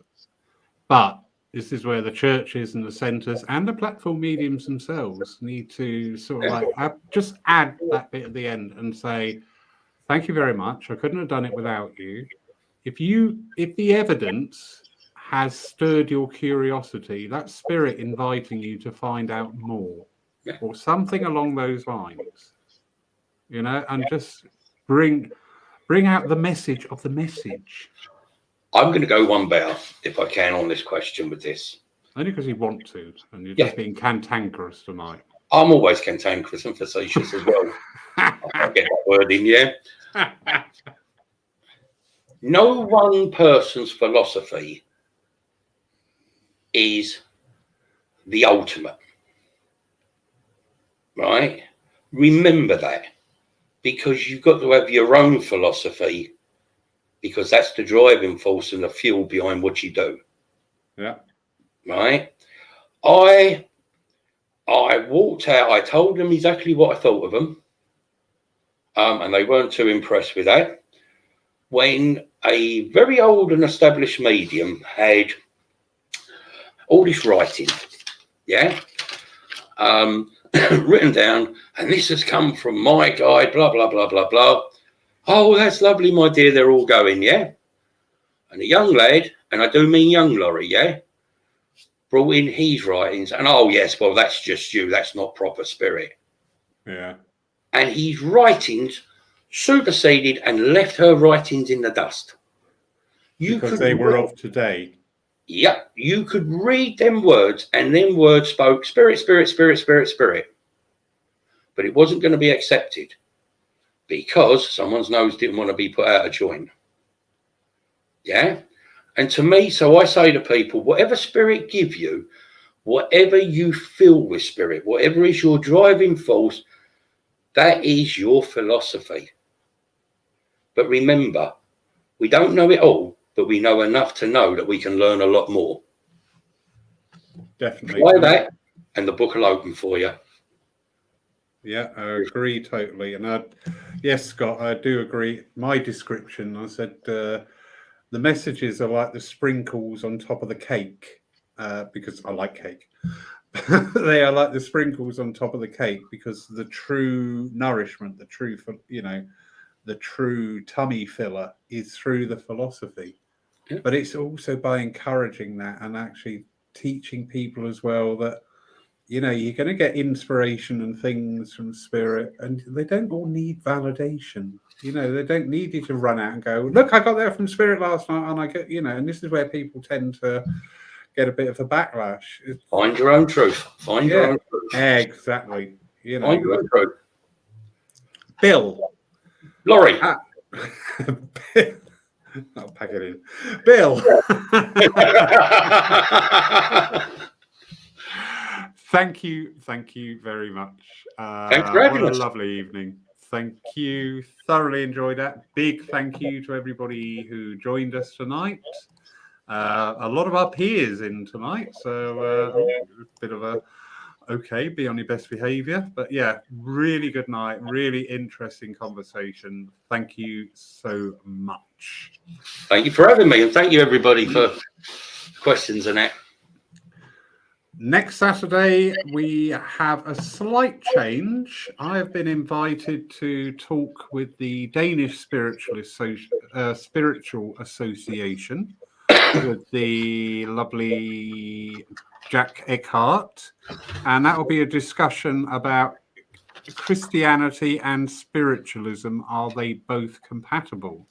But this is where the churches and the centres and the platform mediums themselves need to sort of like just add that bit at the end and say, thank you very much. I couldn't have done it without you. If the evidence has stirred your curiosity, that's spirit inviting you to find out more, or something along those lines, you know, and just bring out the message of the message. I'm going to go one better, if I can, on this question with this. Only because you want to, and you're just being cantankerous tonight. I'm always cantankerous and facetious as well. I can't get that word in, yeah? No one person's philosophy is the ultimate, right? Remember that, because you've got to have your own philosophy, because that's the driving force and the fuel behind what you do. Yeah. Right? I walked out, I told them exactly what I thought of them, and they weren't too impressed with that. When a very old and established medium had all this writing, written down, and this has come from my guide, blah, blah, blah, blah, blah. Oh, that's lovely, my dear, they're all going, yeah? And a young lad, and I do mean young Laurie, yeah, brought in his writings, and oh, yes, well, that's just you, that's not proper spirit. Yeah. And his writings superseded and left her writings in the dust. Because they were of today. Yeah, you could read them words, and them words spoke spirit, spirit, spirit, spirit, spirit. But it wasn't going to be accepted because someone's nose didn't want to be put out of joint. Yeah? And to me, so I say to people, whatever spirit give you, whatever you feel with spirit, whatever is your driving force, that is your philosophy. But remember, we don't know it all, but we know enough to know that we can learn a lot more. Definitely. Try that, and the book will open for you. Yeah, I agree totally. And yes, Scott, I do agree. My description, I said, the messages are like the sprinkles on top of the cake, because I like cake. They are like the sprinkles on top of the cake, because the true nourishment, the true, the true tummy filler is through the philosophy. Yeah. But it's also by encouraging that and actually teaching people as well that, you're going to get inspiration and things from spirit, and they don't all need validation. They don't need you to run out and go, look, I got that from spirit last night, and I get, and this is where people tend to get a bit of a backlash. Find your own truth. Find your own truth. Exactly. Find your own truth. Bill. Laurie. I'll pack it in. Bill. Thank you very much. Thanks for having us. What a lovely evening. Thank you. Thoroughly enjoyed that. Big thank you to everybody who joined us tonight. A lot of our peers in tonight, so a bit of a be on your best behavior. But yeah, really good night, really interesting conversation. Thank you so much. Thank you for having me, and thank you everybody for questions and that. Next Saturday, we have a slight change. I have been invited to talk with the Danish Spiritual Association with the lovely Jack Eckhart, and that will be a discussion about Christianity and spiritualism. Are they both compatible?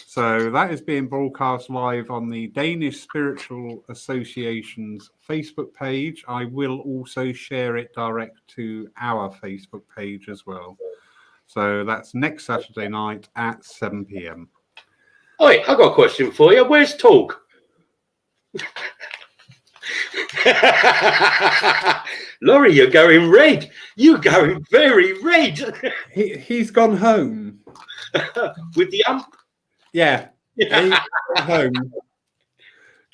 So that is being broadcast live on the Danish Spiritual Association's Facebook page. I will also share it direct to our Facebook page as well. So that's next Saturday night at 7 p.m. Oi, I got a question for you. Where's Talk? Laurie, you're going red. You're going very red. He's gone home. With the ump? Yeah, he's gone home.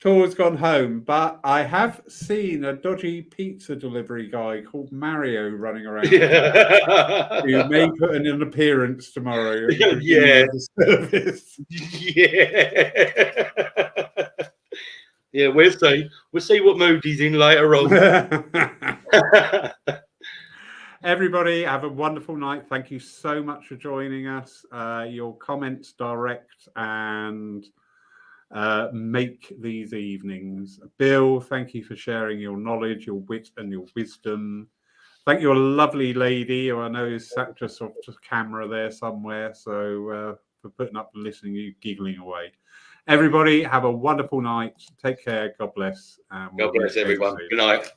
Tor's gone home, but I have seen a dodgy pizza delivery guy called Mario running around. Who may put in an appearance tomorrow. Yeah. Service. Yeah. Yeah, we'll see. We'll see what mood he's in later on. Everybody, have a wonderful night. Thank you so much for joining us. Your comments direct and make these evenings. Bill, thank you for sharing your knowledge, your wit, and your wisdom. Thank you, a lovely lady who I know is sat just off the camera there somewhere. So for putting up and listening, you giggling away. Everybody, have a wonderful night. Take care. God bless. God bless everyone. Good night.